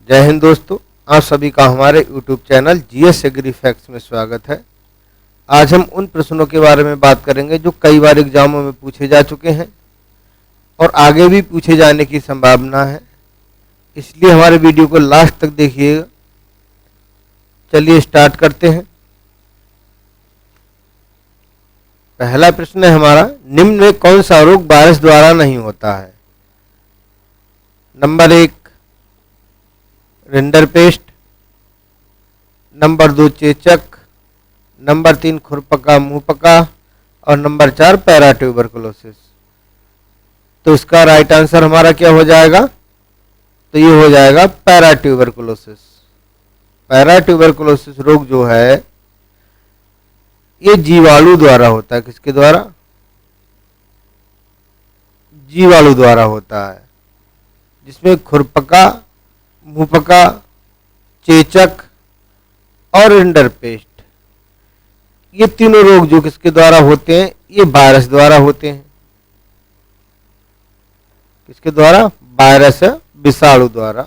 जय हिंद दोस्तों, आप सभी का हमारे YouTube channel GS Agri Facts में स्वागत है। आज हम उन प्रश्नों के बारे में बात करेंगे जो कई बार एग्जामों में पूछे जा चुके हैं और आगे भी पूछे जाने की संभावना है, इसलिए हमारे वीडियो को लास्ट तक देखिएगा। चलिए स्टार्ट करते हैं। पहला प्रश्न है हमारा, निम्न में कौन सा रोग वायरस द्वारा नहीं होता है? नंबर 1 रिंडरपेस्ट, नंबर 2 चेचक, नंबर 3 खुरपका मुंहपका और नंबर 4 पैराट्यूबरकुलोसिस। तो इसका राइट आंसर हमारा क्या हो जाएगा? तो ये हो जाएगा पैराट्यूबरकुलोसिस। पैराट्यूबरकुलोसिस रोग जो है ये जीवाणु द्वारा होता है। किसके द्वारा? जीवाणु द्वारा होता है, जिसमें खुरपका, मुंहपका, चेचक और रिंडरपेस्ट, ये तीनों रोग जो किसके द्वारा होते हैं? ये वायरस द्वारा होते हैं। किसके द्वारा? वायरस, विषाणु द्वारा।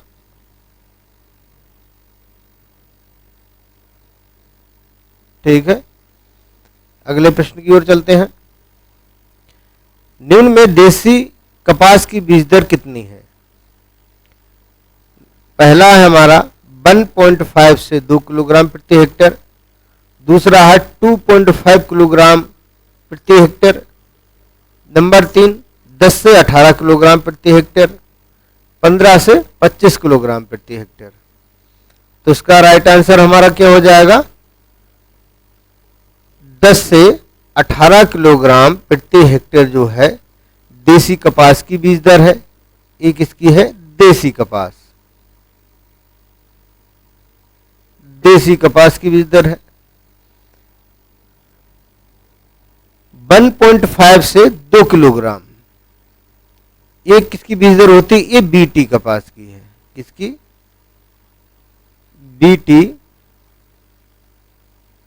ठीक है, अगले प्रश्न की ओर चलते हैं। निम्न में देसी कपास की बीज दर कितनी है? पहला है हमारा 1.5 से 2 किलोग्राम प्रति हेक्टेयर, दूसरा है 2.5 किलोग्राम प्रति हेक्टेयर, नंबर 3 10 से 18 किलोग्राम प्रति हेक्टेयर, 15 से 25 किलोग्राम प्रति हेक्टेयर। तो इसका राइट आंसर हमारा क्या हो जाएगा? 10 से 18 किलोग्राम प्रति हेक्टेयर जो है देसी कपास की बीज दर है। ये किसकी है? देसी कपास। देसी कपास की बीज दर है। 1.5 से 2 किलोग्राम, ये किसकी बीज दर होती है? ये बीटी कपास की है। किसकी? बीटी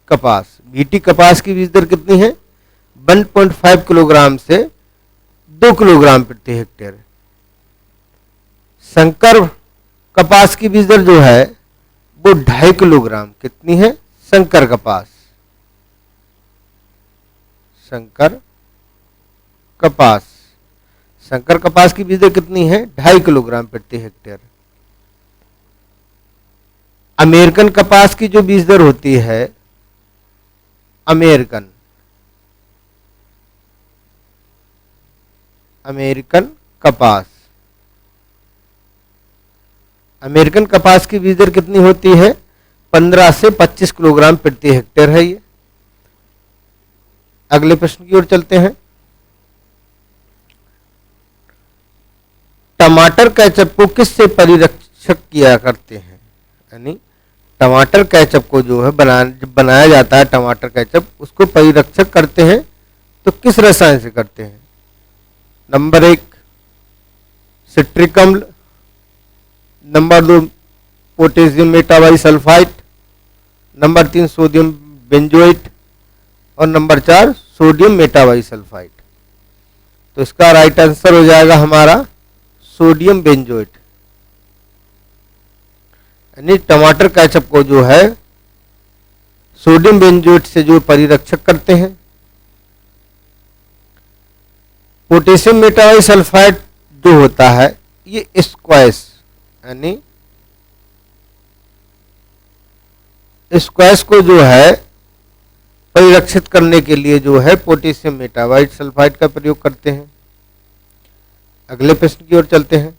कपास। बीटी कपास की बीज दर कितनी है? 1.5 किलोग्राम से 2 किलोग्राम प्रति हेक्टेयर। संकर कपास की बीज दर जो है वो 2.5 किलोग्राम। कितनी है? संकर कपास। संकर कपास, संकर कपास की बीज दर कितनी है? 2.5 किलोग्राम प्रति हेक्टेयर। अमेरिकन कपास की जो बीज दर होती है, अमेरिकन कपास, अमेरिकन कपास की बीज दर कितनी होती है? 15 से 25 किलोग्राम प्रति हेक्टेयर है ये। अगले प्रश्न की ओर चलते हैं। टमाटर केचप को किससे परिरक्षक किया करते हैं? यानी टमाटर केचप को जो है बनाया जाता है, टमाटर केचप, उसको परिरक्षक करते हैं तो किस रसायन से करते हैं? नंबर 1 सिट्रिक अम्ल, number 2 potassium metabisulphite, number 3 sodium benzoate और नंबर 4 सोडियम मेटाबाइसल्फाइड। तो इसका राइट आंसर हो जाएगा हमारा सोडियम बेंजोएट। यानी टमाटर केचप को जो है सोडियम बेंजोएट से जो परिरक्षक करते हैं। पोटेशियम मेटाबाइसल्फाइड जो होता है ये स्क्वैश, यानी स्क्वैश को जो है परिरक्षित करने के लिए जो है पोटेशियम मेटाबाइसल्फाइड का प्रयोग करते हैं। अगले प्रश्न की ओर चलते हैं।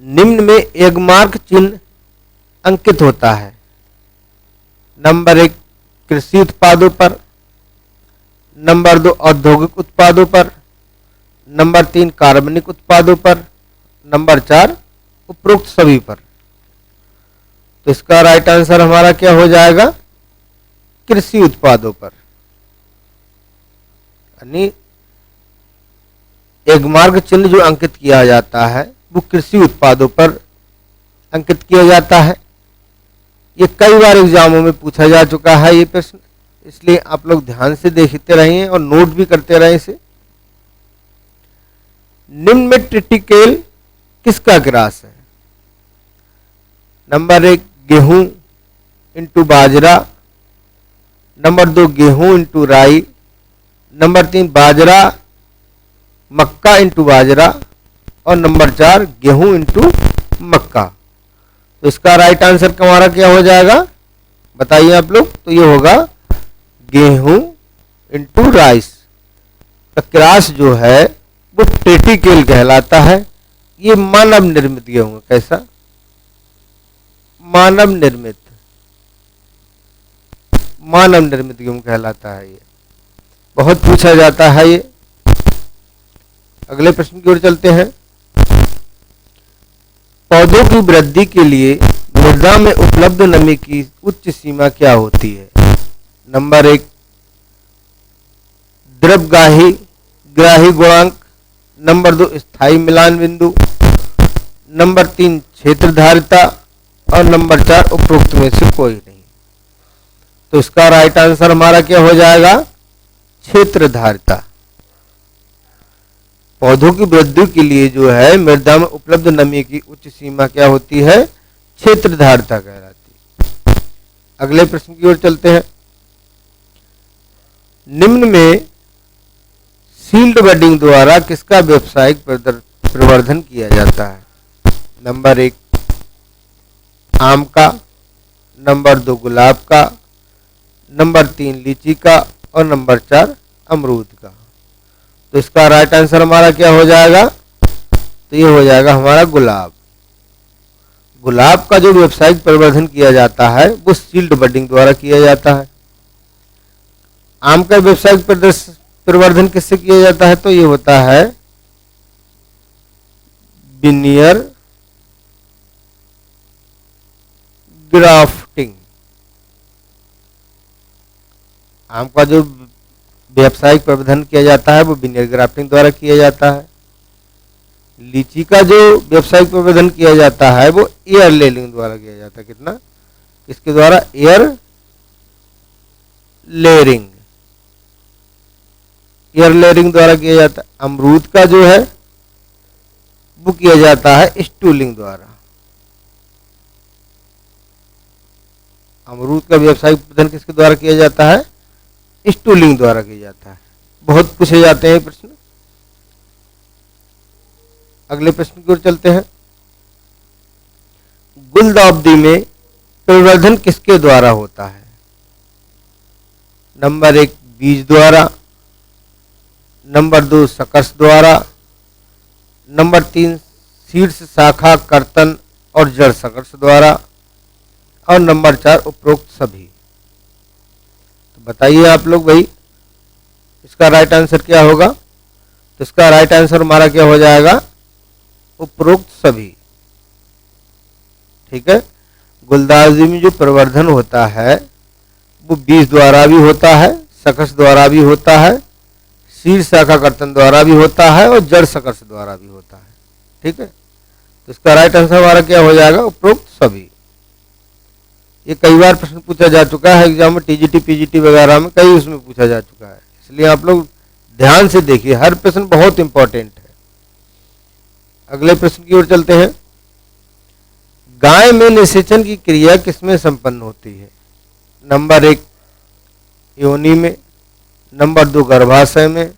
निम्न में एगमार्क चिन्ह अंकित होता है। नंबर 1 कृषि उत्पादों पर, नंबर 2 औद्योगिक उत्पादों पर, नंबर 3 कार्बनिक उत्पादों पर, नंबर 4 उपरोक्त सभी पर। तो इसका राइट आंसर हमारा क्या हो जाएगा? कृषि उत्पादों पर। यानी एगमार्क चिन्ह जो अंकित किया जाता है वो कृषि उत्पादों पर अंकित किया जाता है। ये कई बार एग्जामों में पूछा जा चुका है ये प्रश्न, इसलिए आप लोग ध्यान से देखते रहिए और नोट भी करते रहें इसे। निम्न में ट्रिटिकेल किसका ग्रास है? नंबर 1 गेहूं इंटू बाजरा, नंबर 2 गेहूं इंटू राई, नंबर 3 बाजरा मक्का इंटू बाजरा, और नंबर 4 गेहूं इंटू मक्का। तो इसका राइट आंसर हमारा क्या हो जाएगा बताइए आप लोग। तो ये होगा गेहूं इंटू राइस। तो क्रॉस जो है वो ट्रेटिकेल कहलाता है। ये मानव निर्मित गेहूं है। कैसा? मानव निर्मित गेहूं कहलाता है। ये बहुत पूछा जाता है ये। अगले प्रश्न की ओर चलते हैं। पौधों की वृद्धि के लिए मृदा में उपलब्ध नमी की उच्च सीमा क्या होती है? नंबर 1 द्रव्यग्राही गुणांक, नंबर 2 स्थायी मिलान बिंदु, नंबर 3 क्षेत्रधारिता, और नंबर 4 उपरोक्त में से कोई नहीं। तो इसका राइट आंसर हमारा क्या हो जाएगा? क्षेत्रधारिता। पौधों की वृद्धि के लिए जो है मृदा में उपलब्ध नमी की उच्च सीमा क्या होती है? क्षेत्रधारिता कहलाती है। अगले प्रश्न की ओर चलते हैं। निम्न में सील्ड बडिंग द्वारा किसका व्यावसायिक प्रवर्धन किया जाता है? नंबर 1 आम का, नंबर 2 गुलाब का, नंबर 3 लीची का, और नंबर 4 अमरूद का। तो इसका राइट आंसर हमारा क्या हो जाएगा? तो ये हो जाएगा हमारा गुलाब। गुलाब का जो व्यावसायिक प्रवर्धन किया जाता है वो सील्ड बडिंग द्वारा किया जाता है। आम का व्यावसायिक प्रवर्धन किससे किया जाता है? तो ये होता है विनियर ग्राफ्टिंग। आम का जो व्यावसायिक प्रवर्धन किया जाता है वो विनियर ग्राफ्टिंग द्वारा किया जाता है। लीची का जो व्यावसायिक प्रवर्धन किया जाता है वो एयर लेयरिंग द्वारा किया जाता है। कितना? इसके द्वारा एयर लेयरिंग द्वारा किया जाता है। अमरूद का जो है वो किया जाता है स्टूलिंग द्वारा। अमरूद का व्यावसायिक प्रवर्धन किसके द्वारा किया जाता है? स्टूलिंग द्वारा किया जाता है। बहुत पूछे जाते हैं प्रश्न। अगले प्रश्न की ओर चलते हैं। गुलदाउदी में प्रवर्धन किसके द्वारा होता है? नंबर 1 बीज द्वारा, नंबर 2 सकर्ष द्वारा, नंबर 3 शीर्ष शाखा कर्तन और जड़ सकर्ष द्वारा, और नंबर 4 उपरोक्त सभी। तो बताइए आप लोग भाई इसका राइट आंसर क्या होगा? तो इसका राइट आंसर हमारा क्या हो जाएगा? उपरोक्त सभी। ठीक है। गुलदाउदी में जो प्रवर्धन होता है वो बीज द्वारा भी होता है, सकर्ष द्वारा भी होता है, शीर्ष शाखा कर्तन द्वारा भी होता है, और जड़ सकर्ष द्वारा भी होता है। ठीक है। तो इसका राइट आंसर हमारा क्या हो जाएगा? उपरोक्त सभी। ये कई बार प्रश्न पूछा जा चुका है एग्जाम में, टीजीटी पीजीटी वगैरह में कई उसमें पूछा जा चुका है। इसलिए आप लोग ध्यान से देखिए, हर प्रश्न बहुत इंपॉर्टेंट है। अगले प्रश्न की ओर चलते हैं। गाय में निषेचन की क्रिया किसमें संपन्न होती है? नंबर 1 योनि में, नंबर 2 गर्भाशय में,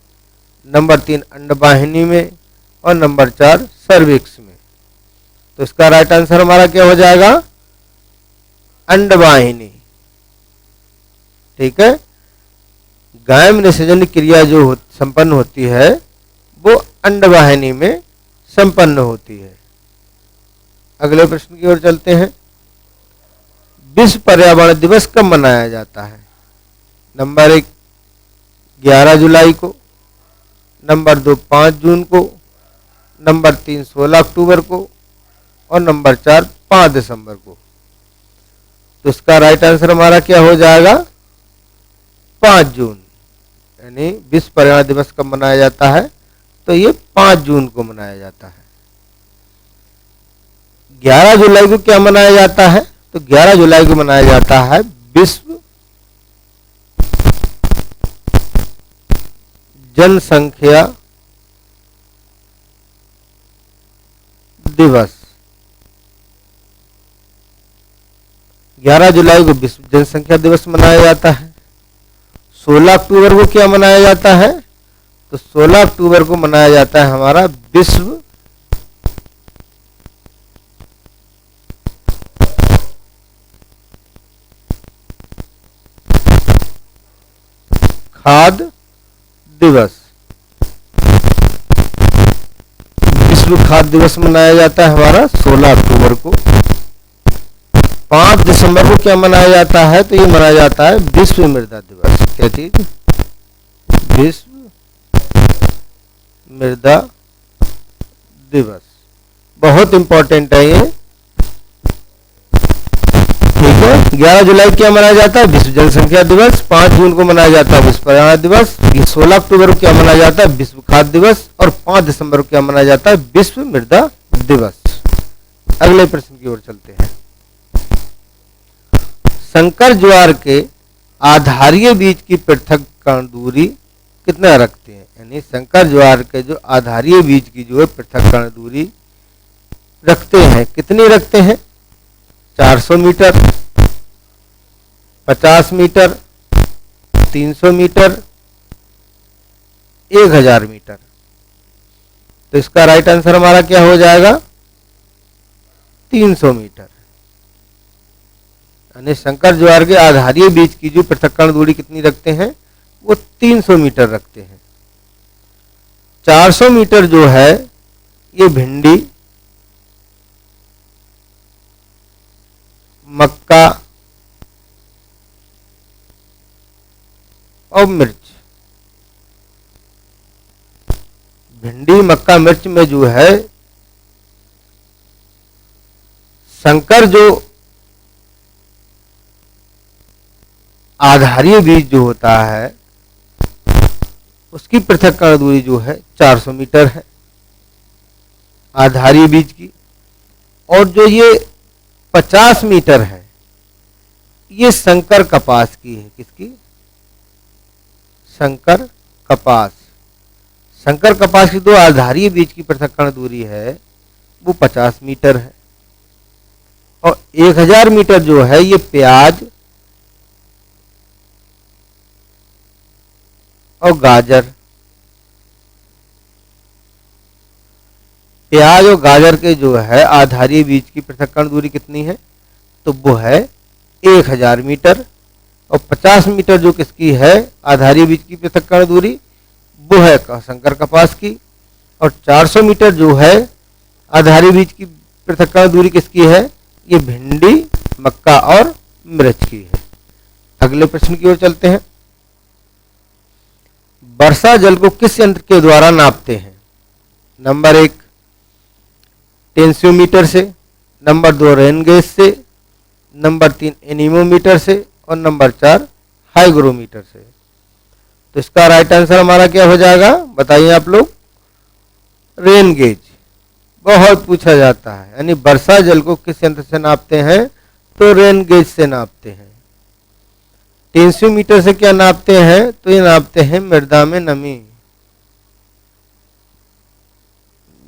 नंबर 3 अंडवाहिनी में, और नंबर 4 सर्विक्स में। तो इसका राइट आंसर हमारा क्या हो जाएगा? अंडवाहिनी। ठीक है। गाय में निषेचन क्रिया जो संपन्न होती है वो अंडवाहिनी में संपन्न होती है। अगले प्रश्न की ओर चलते हैं। विश्व पर्यावरण दिवस कब मनाया जाता है? नंबर 1 11 जुलाई को, नंबर 2 5 जून को, नंबर 3 16 अक्टूबर को, और नंबर 4 5 दिसंबर को। तो इसका राइट आंसर हमारा क्या हो जाएगा? 5 जून। यानी विश्व पर्यावरण दिवस कब मनाया जाता है? तो ये 5 जून को मनाया जाता है। 11 जुलाई को क्या मनाया जाता है? तो 11 जुलाई को मनाया जाता है विश्व जनसंख्या दिवस। 11 जुलाई को विश्व जनसंख्या दिवस मनाया जाता है। 16 अक्टूबर को क्या मनाया जाता है? तो 16 अक्टूबर को मनाया जाता है हमारा विश्व खाद्य दिवस। विश्व खाद्य दिवस मनाया जाता है हमारा 16 अक्टूबर को। 5 दिसंबर को क्या मनाया जाता है? तो ये मनाया जाता है विश्व मृदा दिवस। क्या चीज? विश्व मृदा दिवस। बहुत इंपॉर्टेंट है ये, ठीक है। 11 जुलाई क्या मनाया जाता है? विश्व जनसंख्या दिवस। 5 जून को मनाया जाता है विश्व पर्यावरण दिवस। 16 अक्टूबर को क्या मनाया जाता है? विश्व खाद्य दिवस। और 5 दिसंबर को क्या मनाया जाता है? विश्व मृदा दिवस। अगले प्रश्न की ओर चलते हैं। संकर ज्वार के आधारीय बीज की पृथक्करण दूरी कितना रखते हैं? यानी संकर ज्वार के जो आधारीय बीज की जो है पृथक्करण दूरी रखते हैं, कितनी रखते हैं? 400 मीटर, 50 मीटर, 300 मीटर, 1000 मीटर। तो इसका राइट आंसर हमारा क्या हो जाएगा? 300 मीटर। यानी संकर ज्वार के आधारीय बीज की जो पृथक्करण दूरी कितनी रखते हैं? वो 300 मीटर रखते हैं। 400 मीटर जो है ये भिंडी, मक्का और मिर्च। भिंडी, मक्का, मिर्च में जो है संकर जो आधारीय बीज जो होता है उसकी पृथक्करण दूरी जो है 400 मीटर है आधारीय बीज की। और जो ये 50 मीटर है ये संकर कपास की है। किसकी? संकर कपास। संकर कपास की जो आधारीय बीज की पृथक्करण दूरी है वो 50 मीटर है। और 1000 मीटर जो है ये प्याज और गाजर। प्याज और गाजर के जो है आधारीय बीज की पृथक्करण दूरी कितनी है? तो वो है 1000 मीटर। और 50 मीटर जो किसकी है आधारीय बीज की पृथक्करण दूरी, वो है संकर कपास की। और 400 मीटर जो है आधारीय बीज की पृथक्करण दूरी किसकी है? ये भिंडी, मक्का और मिर्च की है। अगले प्रश्न की ओर चलते हैं। वर्षा जल को किस यंत्र के द्वारा नापते हैं? नंबर 1 टेंसियोमीटर से, नंबर 2 रेन गेज से, नंबर 3 एनीमोमीटर से और नंबर 4 हाइग्रोमीटर से। तो इसका राइट आंसर हमारा क्या हो जाएगा? बताइए आप लोग। Rain gauge. बहुत पूछा जाता है। यानी वर्षा जल को किस यंत्र से नापते हैं? तो रेन गेज से नापते हैं। टेंसियोमीटर से क्या नापते हैं? तो ये नापते हैं मृदा में नमी।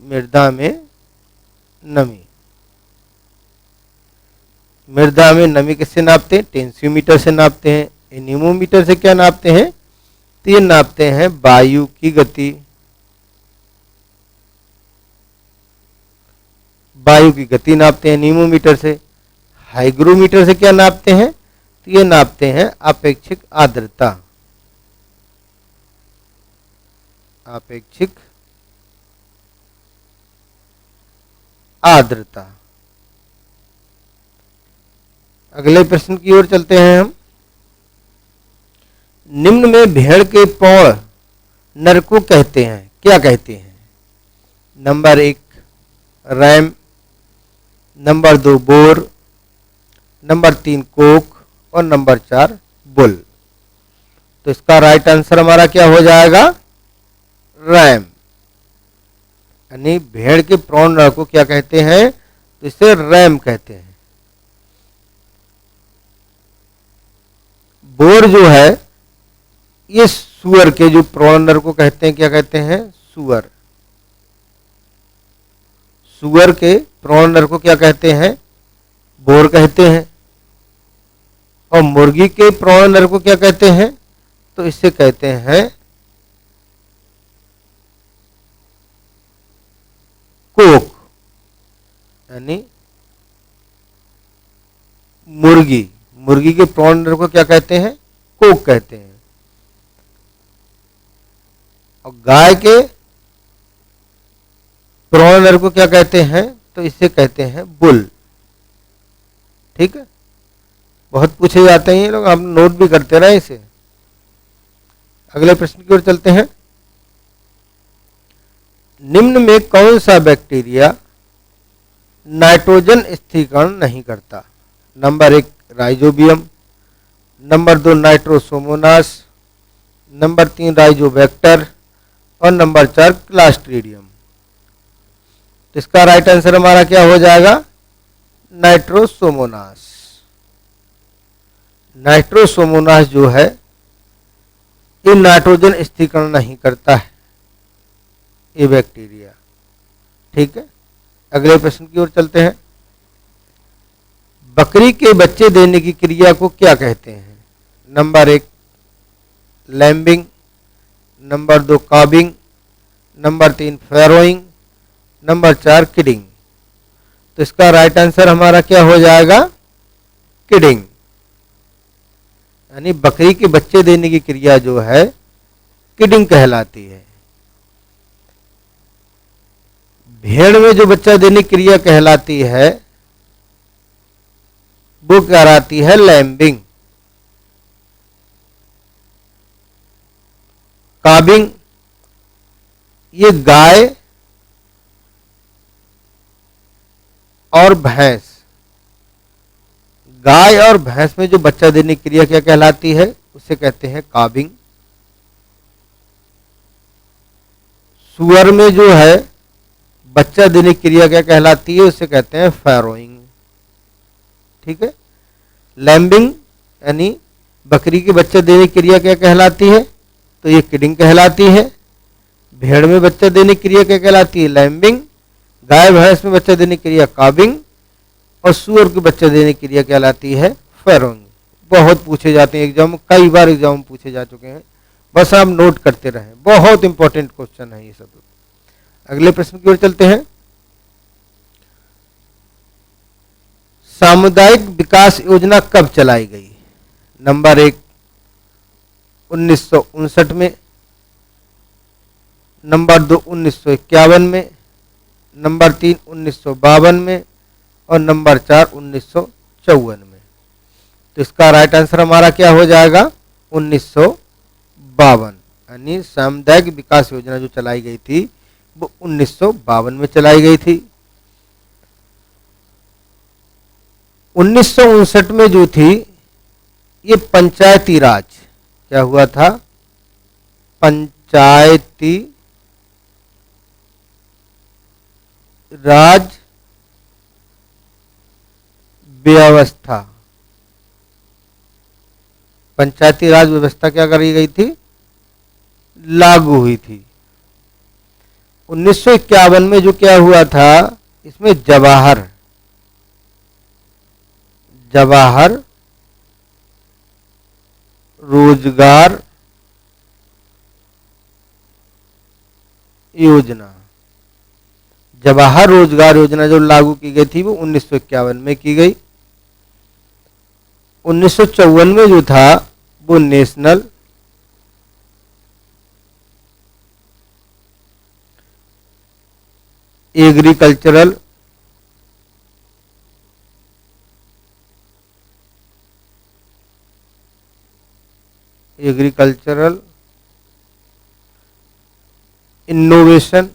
मृदा में नमी। मृदा में नमी किससे नापते हैं? टेंसियोमीटर से नापते हैं। एनीमोमीटर से क्या नापते हैं? तो ये नापते हैं वायु की गति। वायु की गति नापते हैं एनीमोमीटर से। हाइग्रोमीटर से क्या नापते हैं? तो ये नापते हैं आपेक्षिक आर्द्रता। आपेक्षिक आर्द्रता। अगले प्रश्न की ओर चलते हैं हम। निम्न में भेड़ के पौड़ नर को कहते हैं, क्या कहते हैं? Number 1 RAM, number 2 bore, number 3 Coke और नंबर 4 बुल। तो इसका राइट आंसर हमारा क्या हो जाएगा? रैम। यानी भेड़ के प्रौढ़ नर को क्या कहते हैं? तो इसे रैम कहते हैं। बोर जो है ये सुअर के जो प्रौढ़ नर को कहते हैं, क्या कहते हैं? सुअर। सुअर के प्रौढ़ नर को क्या कहते हैं? बोर कहते हैं। और मुर्गी के प्रौढ़ नर को क्या कहते हैं? तो इसे कहते हैं कोक, यानी मुर्गी, मुर्गी के प्रौढ़ नर को क्या कहते हैं? कोक कहते हैं। और गाय के प्रौढ़ नर को क्या कहते हैं? तो इसे कहते हैं बुल। ठीक है, बहुत पूछे जाते हैं ये लोग, आप नोट भी करते रहे इसे। अगले प्रश्न की ओर चलते हैं। निम्न में कौन सा बैक्टीरिया नाइट्रोजन स्थिरीकरण नहीं करता? Number 1 rhizobium, number 2 Nitrosomonas, number 3 राइजोबैक्टर और नंबर 4 क्लास्ट्रीडियम। तो इसका राइट आंसर हमारा क्या हो जाएगा? नाइट्रोसोमोनास। नाइट्रोसोमोनास जो है ये नाइट्रोजन स्थिरीकरण नहीं करता है, ये बैक्टीरिया। ठीक है, अगले प्रश्न की ओर चलते हैं। बकरी के बच्चे देने की क्रिया को क्या कहते हैं? Number 1 lambing, number 2 calving, number 3 farrowing, number 4 kidding. तो इसका राइट आंसर हमारा क्या हो जाएगा? किडिंग। यानी बकरी के बच्चे देने की क्रिया जो है किडिंग कहलाती है। भेड़ में जो बच्चा देने की क्रिया कहलाती है वो कहलाती है लैम्बिंग। काबिंग, ये गाय और भैंस, गाय और भैंस में जो बच्चा देने की क्रिया क्या कहलाती है? उसे कहते हैं काबिंग। सुअर में जो है बच्चा देने की क्रिया क्या कहलाती है? उसे कहते हैं फैरोइंग। ठीक है, लैम्बिंग यानी बकरी के बच्चा देने की क्रिया क्या कहलाती है? तो ये किडिंग कहलाती है। भेड़ में बच्चा देने की क्रिया क्या कहलाती है? लैम्बिंग। गाय भैंस में बच्चा देने की क्रिया काबिंग और सूअर के बच्चा देने की क्रिया कहलाती है फैरोइंग। बहुत पूछे जाते हैं एग्जाम में, कई बार एग्जाम में पूछे जा चुके हैं, बस आप नोट करते रहें, बहुत इंपॉर्टेंट क्वेश्चन है ये सब। अगले प्रश्न की ओर चलते हैं। सामुदायिक विकास योजना कब चलाई गई? नंबर 1 1959 में, नंबर 2 1951 में, नंबर 3 1952 में और नंबर 4 1954 में। तो इसका राइट आंसर हमारा क्या हो जाएगा? 1952। यानी सामुदायिक विकास योजना जो चलाई गई थी वो 1952 में चलाई गई थी। 1959 में जो थी ये पंचायती राज, क्या हुआ था? पंचायती राज व्यवस्था, पंचायती राज व्यवस्था क्या करी गई थी? लागू हुई थी। 1951 में जो क्या हुआ था, इसमें जवाहर रोजगार योजना, जवाहर रोजगार योजना जो लागू की गई थी वो 1951 में की गई। 1954 में जो था वो national agricultural innovation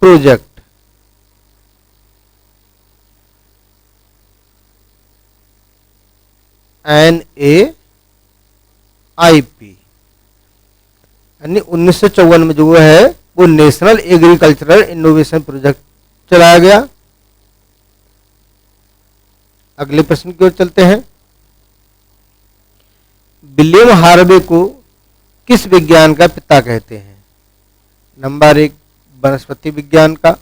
project NAIP, यानी 1954 में जो है वो नेशनल एग्रीकल्चरल इनोवेशन प्रोजेक्ट चलाया गया। अगले प्रश्न की ओर चलते हैं। विलियम हार्वे को किस विज्ञान का पिता कहते हैं? नंबर 1 वनस्पति विज्ञान का,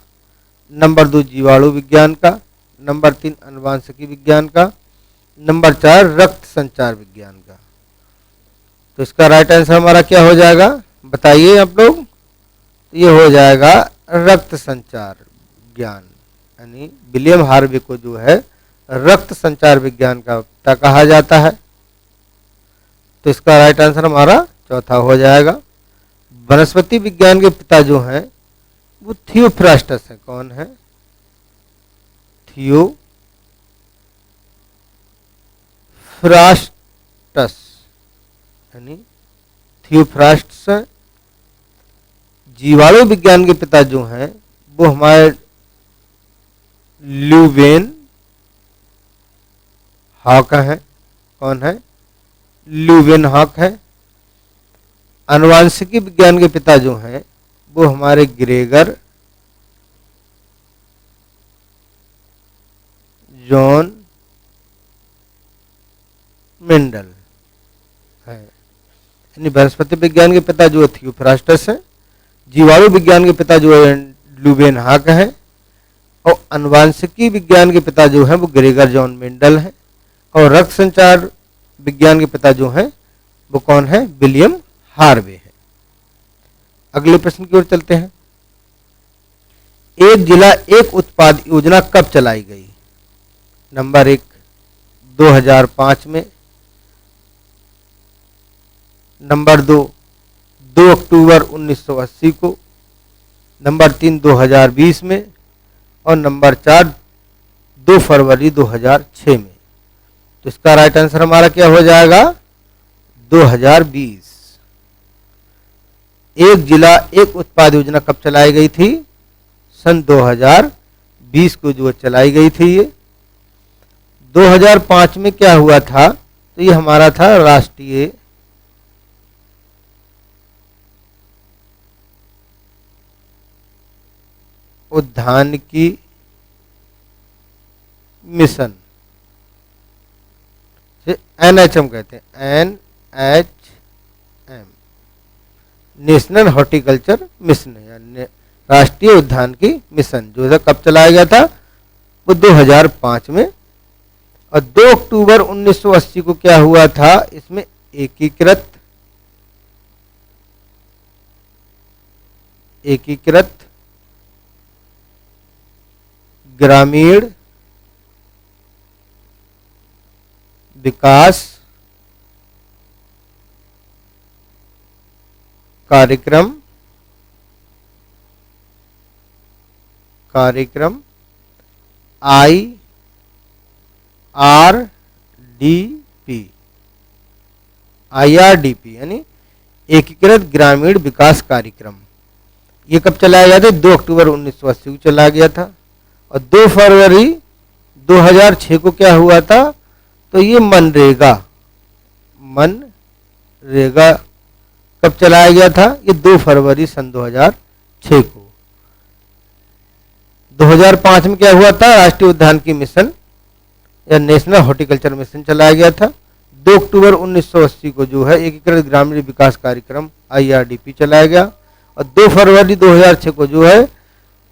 नंबर 2 जीवाणु विज्ञान का, नंबर 3 अनुवांशिकी विज्ञान का, नंबर 4 रक्त संचार विज्ञान का। तो इसका राइट आंसर हमारा क्या हो जाएगा, बताइए आप लोग। तो ये हो जाएगा रक्त संचार विज्ञान, यानी विलियम हार्वे को जो है रक्त संचार विज्ञान का पिता कहा जाता है। तो इसका राइट आंसर हमारा चौथा हो जाएगा। वनस्पति विज्ञान के पिता जो हैं वो थियोफ्रास्टस है। कौन है, थियोफ्रास्टस, यानी थियोफ्रास्टस है। जीवाणु विज्ञान के पिता जो हैं वो हमारे ल्यूवेन हॉक है। कौन है, ल्यूवेन हॉक है। अनुवांशिकी विज्ञान के पिता जो हैं वो हमारे ग्रेगर जॉन मेंडल है। यानी वनस्पति विज्ञान के पिता जो थियोफ्रास्टस है, जीवाणु विज्ञान के पिता जो है ल्यूवेन हॉक है, और अनुवांशिकी विज्ञान के पिता जो है वो ग्रेगर जॉन मेंडल है, और रक्त संचार विज्ञान के पिता जो हैं वो कौन है, विलियम हार्वे है। अगले प्रश्न की ओर चलते हैं। एक जिला एक उत्पाद योजना कब चलाई गई? नंबर 1 2005 में, नंबर 2 2 अक्टूबर 1980 को, नंबर 3 2020 में, और नंबर 4 2 फरवरी 2006 में। तो इसका राइट आंसर हमारा क्या हो जाएगा, 2020। एक जिला एक उत्पाद योजना कब चलाई गई थी? सन 2020 को जो चलाई गई थी ये। 2005 में क्या हुआ था, तो ये हमारा था राष्ट्रीय उद्यानिकी मिशन, NHM कहते हैं, NHM, नेशनल हॉर्टिकल्चर मिशन, यानी राष्ट्रीय उद्यानिकी मिशन, जो है कब चलाया गया था, वो 2005 में। और 2 अक्टूबर 1980 को क्या हुआ था, इसमें एकीकृत ग्रामीण विकास कार्यक्रम IRDP, यानी एकीकृत ग्रामीण विकास कार्यक्रम। ये कब चलाया गया था? 2 अक्टूबर 1980 को चला गया था। और 2 फरवरी 2006 को क्या हुआ था, तो ये मनरेगा कब चलाया गया था? ये 2 फरवरी सन 2006 को। 2005 में क्या हुआ था, राष्ट्रीय उद्यानिकी मिशन या नेशनल हॉर्टिकल्चर मिशन चलाया गया था। 2 अक्टूबर 1980 को जो है एकीकृत ग्रामीण विकास कार्यक्रम IRDP चलाया गया। और 2 फरवरी 2006 को जो है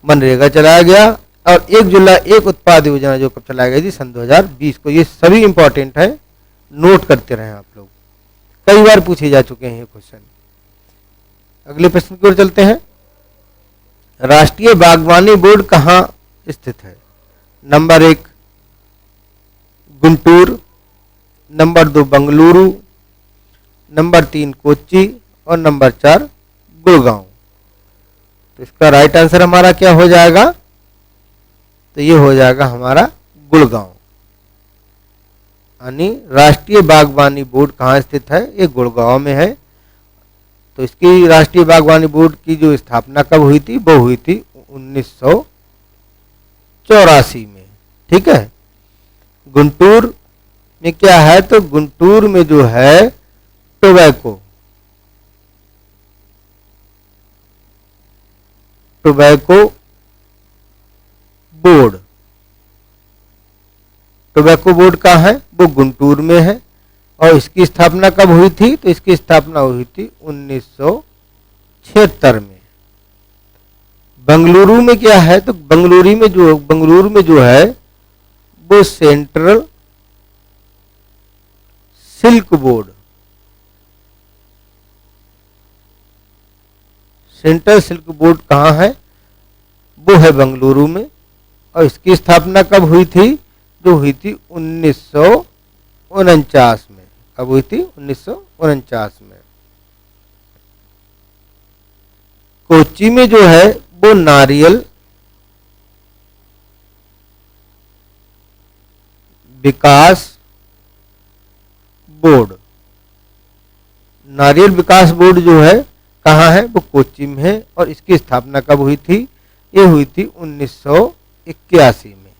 मनरेगा चलाया गया। और एक जिला एक उत्पाद योजना जो कब चलाई गई थी, सन 2020 को। ये सभी इंपॉर्टेंट है, नोट करते रहें आप लोग, कई बार पूछे जा चुके हैं ये क्वेश्चन। अगले प्रश्न की ओर चलते हैं। राष्ट्रीय बागवानी बोर्ड कहाँ स्थित है? Number 1 Guntur, number 2 Bengaluru, number 3 Kochi, और नंबर 4 गुड़गांव। तो इसका राइट आंसर हमारा क्या हो जाएगा, तो ये हो जाएगा हमारा गुड़गांव। यानी राष्ट्रीय बागवानी बोर्ड कहाँ स्थित है, ये गुड़गांव में है। तो इसकी राष्ट्रीय बागवानी बोर्ड की जो स्थापना कब हुई थी, वो हुई थी 1984 में। ठीक है। गुंटूर में क्या है, तो गुंटूर में जो है टोबैको बोर्ड, टोबैको बोर्ड कहाँ है, वो गुंटूर में है। और इसकी स्थापना कब हुई थी, तो इसकी स्थापना हुई थी 1976 में। बंगलुरु में क्या है, तो बंगलुरु में जो है वो central silk board, central silk board कहाँ है, वो है बंगलुरु में। और इसकी स्थापना कब हुई थी, जो हुई थी 1949 में। कब हुई थी, 1949 में। कोच्चि में जो है वो नारियल विकास बोर्ड, नारियल विकास बोर्ड जो है कहाँ है, वो कोच्चि में है। और इसकी स्थापना कब हुई थी, ये हुई थी 1981 में।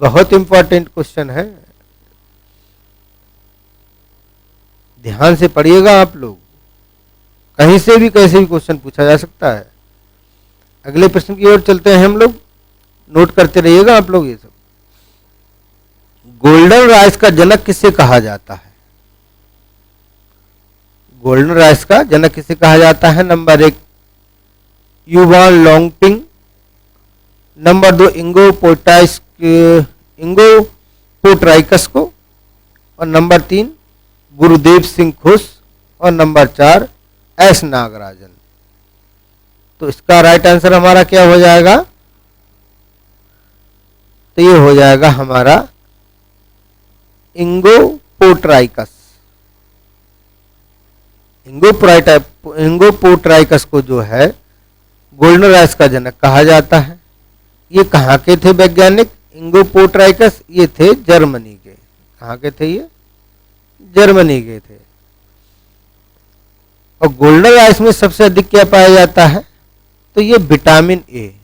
बहुत इंपॉर्टेंट क्वेश्चन है, ध्यान से पढ़िएगा आप लोग, कहीं से भी कैसे भी क्वेश्चन पूछा जा सकता है। अगले प्रश्न की ओर चलते हैं हम लोग, नोट करते रहिएगा आप लोग ये सब। गोल्डन राइस का जनक किसे कहा जाता है, गोल्डन राइस का जनक किसे कहा जाता है। नंबर 1 युवान लोंगपिंग, नंबर 2 इंगो पोट्राइकस को, और नंबर 3 गुरुदेव सिंह खुस, और नंबर 4 एस नागराजन। तो इसका राइट आंसर हमारा क्या हो जाएगा, तो ये हो जाएगा हमारा इंगो पोट्राइकस। इंगो पोट्राइकस को जो है गोल्डन राइस का जनक कहा जाता है। ये कहाँ के थे वैज्ञानिक, इंगो पोट्राइकस, ये थे जर्मनी के। कहाँ के थे ये, जर्मनी के थे। और गोल्डन राइस में सबसे अधिक क्या पाया जाता है, तो ये विटामिन ए,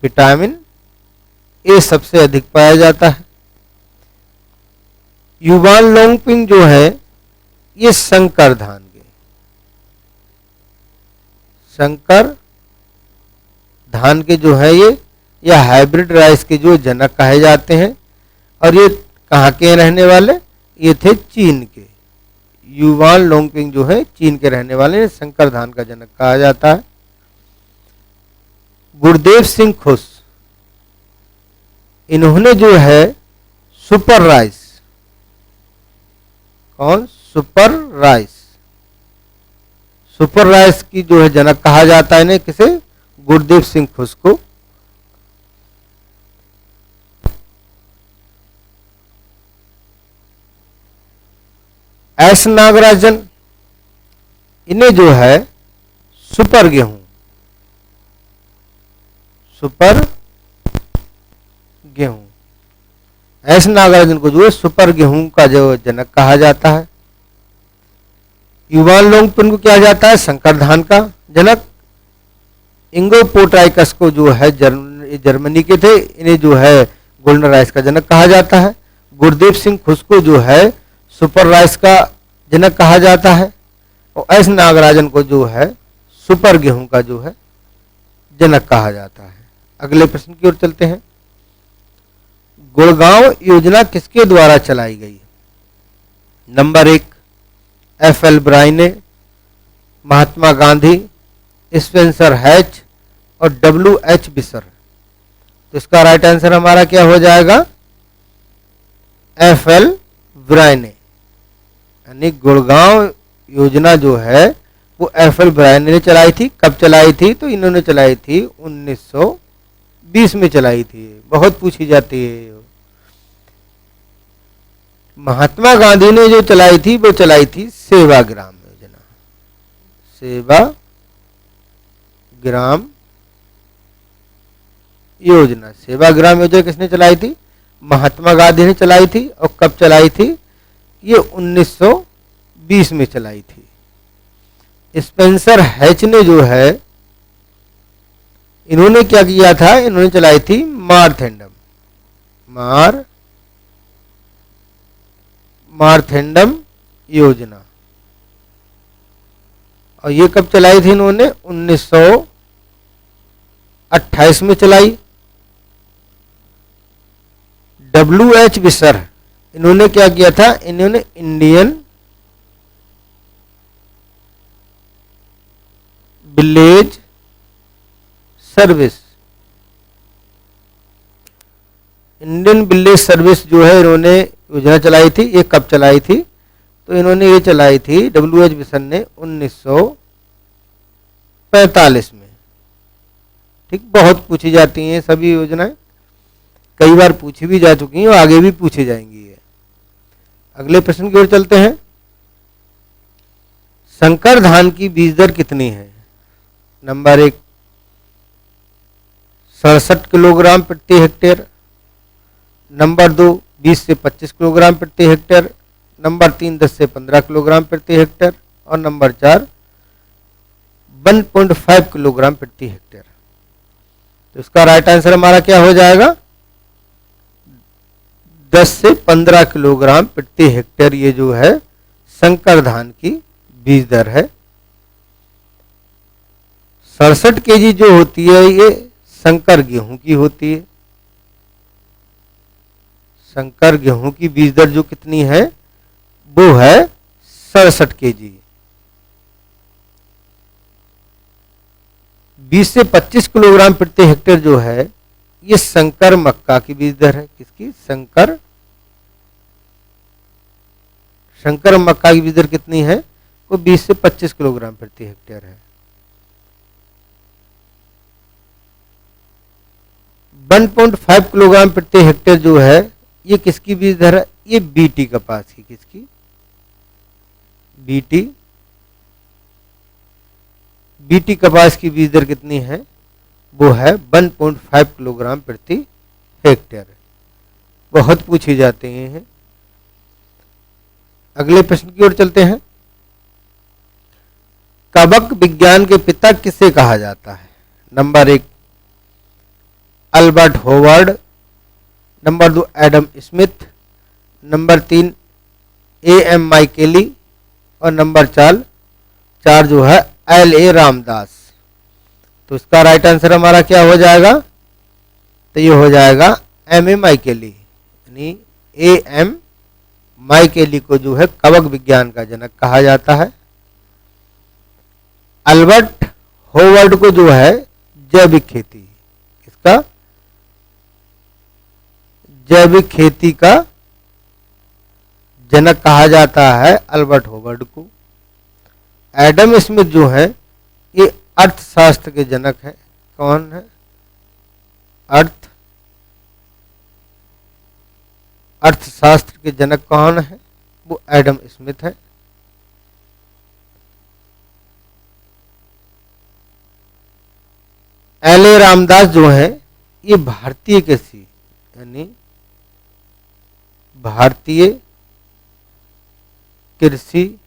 विटामिन ए सबसे अधिक पाया जाता है। युवान लोंगपिंग जो है ये संकर धान के, संकर धान के जो है ये, या हाइब्रिड राइस के जो जनक कहे जाते हैं। और ये कहाँ के रहने वाले, ये थे चीन के। युवान लोंगपिंग जो है चीन के रहने वाले, संकर धान का जनक कहा जाता है। गुरुदेव सिंह खुस, इन्होंने जो है सुपर राइस, कौन, सुपर राइस, सुपर राइस की जो है जनक कहा जाता है इन्हें, किसे, गुरुदेव सिंह खुस को। एस नागराजन, इन्हें जो है सुपर गेहूं, सुपर गेहूं, एस नागराजन को जो है सुपर गेहूं का जो जनक कहा जाता है। युवान लोंगपिंग को क्या जाता है, संकर धान का जनक। इंगो पोट्राइकस को जो है जर्मनी के थे, इन्हें जो है गोल्डन राइस का जनक कहा जाता है। गुरुदेव सिंह खुस को जो है सुपर राइस का जनक कहा जाता है। और एस नागराजन को जो है सुपर गेहूं का जो है जनक कहा जाता है। अगले प्रश्न की ओर चलते हैं। गुड़गांव योजना किसके द्वारा चलाई गई। Number 1 FL. ब्रायने, Mahatma Gandhi, Spencer hatch और डब्ल्यू.एच. बिसर। तो इसका राइट आंसर हमारा क्या हो जाएगा, एफ.एल. ब्रायने। यानी गुड़गांव योजना जो है वो एफ.एल. ब्रायने ने चलाई थी। कब चलाई थी, तो इन्होंने चलाई थी 1920 में चलाई थी। बहुत पूछी जाती है। महात्मा गांधी ने जो चलाई थी वो चलाई थी सेवाग्राम योजना, सेवाग्राम योजना। सेवाग्राम योजना किसने चलाई थी, महात्मा गांधी ने चलाई थी। और कब चलाई थी, ये 1920 में चलाई थी। स्पेंसर हैच ने जो है, इन्होंने क्या किया था, इन्होंने चलाई थी मार्थेंडम योजना। और ये कब चलाई थी इन्होंने, 1928 में चलाई। डब्ल्यू.एच. बिसर, इन्होंने क्या किया था, इन्होंने Indian village service, Indian village service जो है इन्होंने योजना चलाई थी। ये कब चलाई थी? तो इन्होंने ये चलाई थी डब्ल्यूएच मिशन ने 1945 में। ठीक, बहुत पूछी जाती हैं सभी योजनाएं, कई बार पूछी भी जा चुकी हैं और आगे भी पूछी जाएंगी। ये अगले प्रश्न की ओर चलते हैं। संकर धान की बीज दर कितनी है? नंबर 1 67 किलोग्राम प्रति हेक्टेयर, नंबर 2 20 से 25 किलोग्राम प्रति हेक्टेयर, नंबर 3 10 से 15 किलोग्राम प्रति हेक्टेयर और नंबर 4 1.5 किलोग्राम प्रति हेक्टेयर। तो इसका राइट आंसर हमारा क्या हो जाएगा? 10 से 15 किलोग्राम प्रति हेक्टेयर ये जो है संकर धान की बीज दर है। 67 केजी जो होती है ये संकर गेहूं की होती है। संकर गेहूं की बीज दर जो कितनी है वो है 67 केजी। 20 से 25 किलोग्राम प्रति हेक्टेयर जो है ये संकर मक्का की बीज दर है। किसकी? संकर मक्का की बीज दर कितनी है? वो 20 से 25 किलोग्राम प्रति हेक्टेयर है। 1.5 किलोग्राम प्रति हेक्टेयर जो है ये किसकी बीज दर है? ये बीटी कपास की। किसकी? बीटी कपास की बीज दर कितनी है? वो है 1.5 किलोग्राम प्रति हेक्टेयर। बहुत पूछे जाते हैं। अगले प्रश्न की ओर चलते हैं। कवक विज्ञान के पिता किसे कहा जाता है? Number 1 Albert hovered, number 2 Adam Smith, number 3 am माइकेली और नंबर 4 जो है एलए रामदास। तो इसका राइट आंसर हमारा क्या हो जाएगा? तो ये हो जाएगा एमए माइकेली, यानी एएम माइकेली को जो है कवक विज्ञान का जनक कहा जाता है। अल्बर्ट होवर्ड को जो है जैविक खेती, इसका जैविक खेती का जनक कहा जाता है अल्बर्ट होवर्ड को। एडम स्मिथ जो है ये अर्थशास्त्र के जनक है। कौन है? अर्थशास्त्र के जनक कौन है? वो एडम स्मिथ है। एलए रामदास जो है ये भारतीय कृषि यानी भारतीय कृषि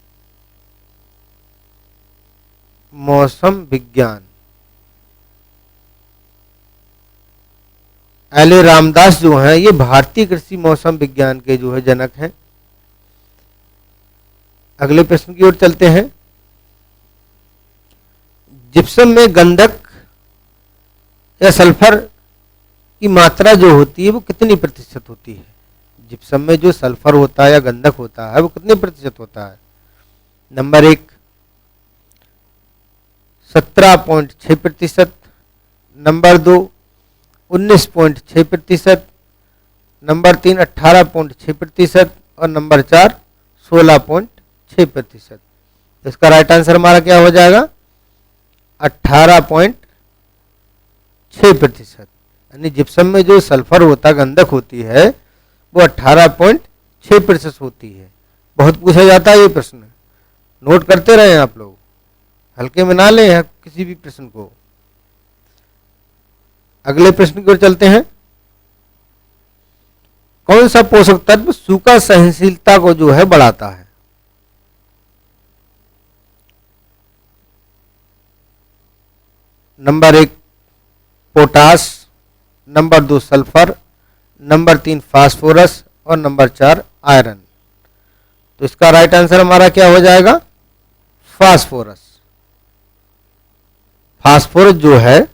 मौसम विज्ञान। एलए रामदास जो हैं ये भारतीय कृषि मौसम विज्ञान के जो है जनक हैं। अगले प्रश्न की ओर चलते हैं। जिप्सम में गंधक या सल्फर की मात्रा जो होती है वो कितनी प्रतिशत होती है? जिप्सम में जो सल्फर होता है या गंधक होता है वो कितने प्रतिशत होता है? नंबर 1 17.6%, नंबर 2 19.6%, नंबर 3 18.6% और नंबर 4 16.6%। इसका राइट आंसर हमारा क्या हो जाएगा? 18.6%। यानी जिप्सम में जो सल्फर होता गंधक होती है वो 18.6% होती है। बहुत पूछा जाता है ये प्रश्न, नोट करते रहे आप लोग, हल्के में ना लें किसी भी प्रश्न को। अगले प्रश्न की ओर चलते हैं। कौन सा पोषक तत्व सूखा सहनशीलता को जो है बढ़ाता है? Number 1 potash, number 2 sulphur, number 3 phosphorus और नंबर 4 आयरन। तो इसका राइट आंसर हमारा क्या हो जाएगा? फास्फोरस। फास्फोरस जो है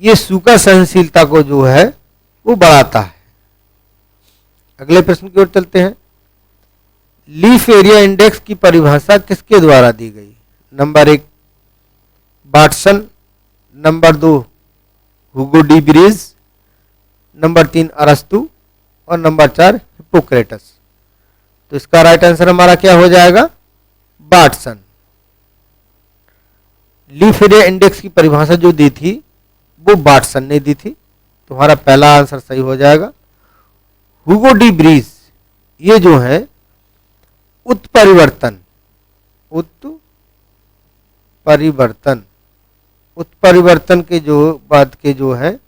ये सूखा सहनशीलता को जो है वो बढ़ाता है। अगले प्रश्न की ओर चलते हैं। लीफ एरिया इंडेक्स की परिभाषा किसके द्वारा दी गई? नंबर 1 वाटसन, नंबर 2 हुगो डी ब्रीज, नंबर 3 अरस्तु और नंबर 4 हिप्पोक्रेटस। तो इसका राइट आंसर हमारा क्या हो जाएगा? बाटसन। लीफ एरिया इंडेक्स की परिभाषा जो दी थी वो बाटसन ने दी थी। तुम्हारा पहला आंसर सही हो जाएगा। हुगो डी ब्रीज ये जो है उत्परिवर्तन उत्परिवर्तन के जो बात के जो है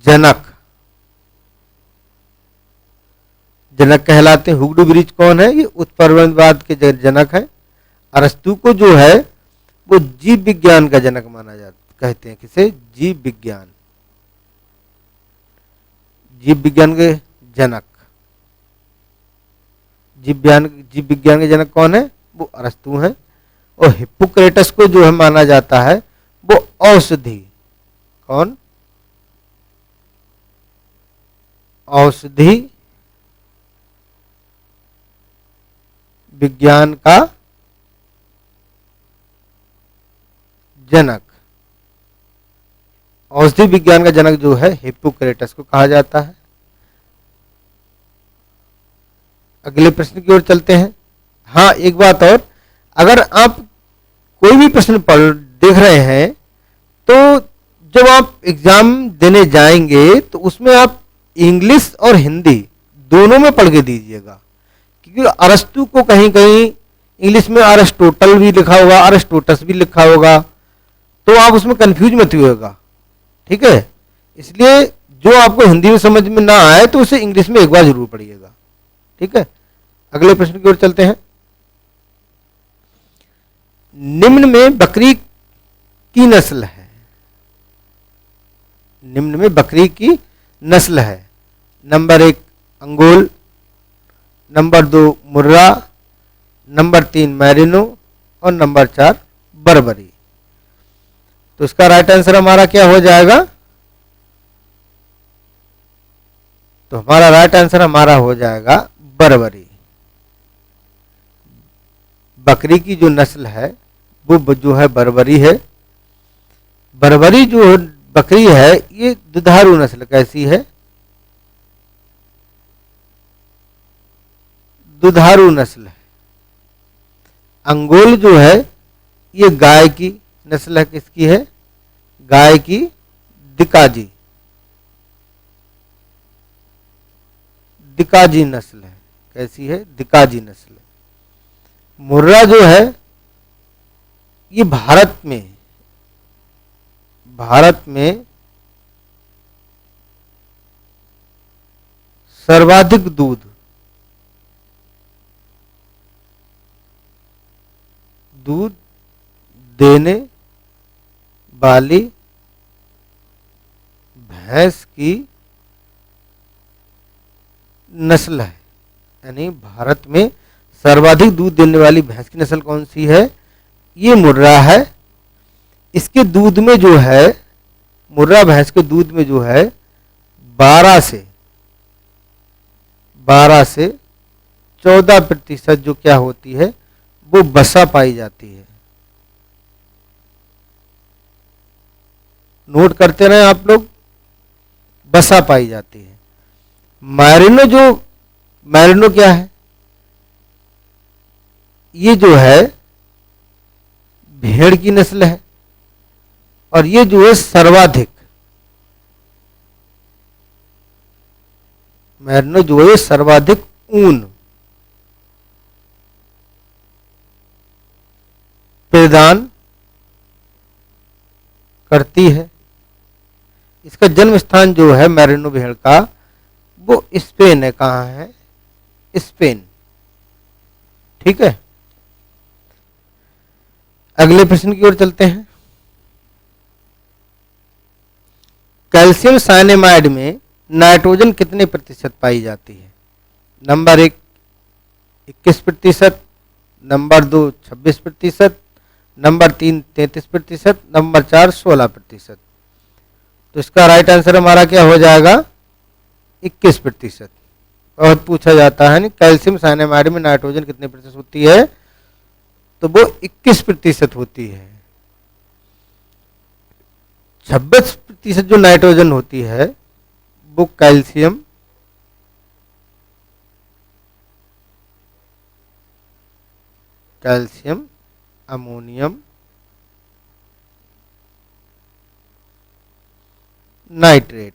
जनक कहलाते हैं। हुगो डी ब्रीज कौन है? ये उत्परिवर्तनवाद के जनक है। अरस्तु को जो है वो जीव विज्ञान का जनक माना जाता, कहते हैं किसे? जीव विज्ञान के जनक। जीव विज्ञान के जनक कौन है? वो अरस्तु हैं। और हिप्पोक्रेटस को जो है माना जाता है वो औषधि, कौन? औषधि विज्ञान का जनक। औषधि विज्ञान का जनक जो है हिप्पोक्रेटस को कहा जाता है। अगले प्रश्न की ओर चलते हैं। हाँ, एक बात और, अगर आप कोई भी प्रश्न पढ़ देख रहे हैं तो जब आप एग्जाम देने जाएंगे तो उसमें आप इंग्लिश और हिंदी दोनों में पढ़ के दीजिएगा, क्योंकि अरस्तु को कहीं कहीं इंग्लिश में अरिस्टोटल भी लिखा होगा, अरिस्टोटस भी लिखा होगा, तो आप उसमें कंफ्यूज मत होइएगा। ठीक है, इसलिए जो आपको हिंदी में समझ में ना आए तो उसे इंग्लिश में एक बार जरूर पढ़िएगा। ठीक है, अगले प्रश्न की ओर चलते हैं। निम्न में बकरी की नस्ल है। निम्न में बकरी की नस्ल है। नंबर 1 अंगोल, नंबर 2 मुर्रा, नंबर 3 मैरिनो और नंबर 4 बर्बरी। तो इसका राइट आंसर हमारा क्या हो जाएगा? तो हमारा राइट आंसर हमारा हो जाएगा बर्बरी। बकरी की जो नस्ल है वो जो है बर्बरी है। बर्बरी जो बकरी है ये दुधारू नस्ल कैसी है? दुधारू नस्ल है। अंगोल जो है ये गाय की नस्ल है। किसकी है? गाय की, दिकाजी नस्ल है। कैसी है? दिकाजी नस्ल। मुर्रा जो है ये भारत में सर्वाधिक दूध देने वाली भैंस की नस्ल है। यानी भारत में सर्वाधिक दूध देने वाली भैंस की नस्ल कौन सी है? ये मुर्रा है। इसके दूध में जो है, मुर्रा भैंस के दूध में जो है 12 से 14% जो क्या होती है वो वसा पाई जाती है। नोट करते रहे आप लोग, वसा पाई जाती है। मैरिनो क्या है? ये जो है भेड़ की नस्ल है और ये जो है सर्वाधिक, मैरिनो जो है सर्वाधिक ऊन प्रदान करती है। इसका जन्म स्थान जो है मैरिनो भेड़ का वो स्पेन है। कहाँ है? स्पेन। ठीक है, अगले प्रश्न की ओर चलते हैं। कैल्शियम साइनेमाइड में नाइट्रोजन कितने प्रतिशत पाई जाती है? Number 1 21%, number 2 26%, number 3 33%, number 4 16%। तो इसका राइट आंसर हमारा क्या हो जाएगा? 21%। बहुत पूछा जाता है ना, कैल्शियम साइनेमाइड में नाइट्रोजन कितने प्रतिशत होती है? तो वो 21% होती है। 26% जो नाइट्रोजन होती है वो calcium, ammonium nitrate.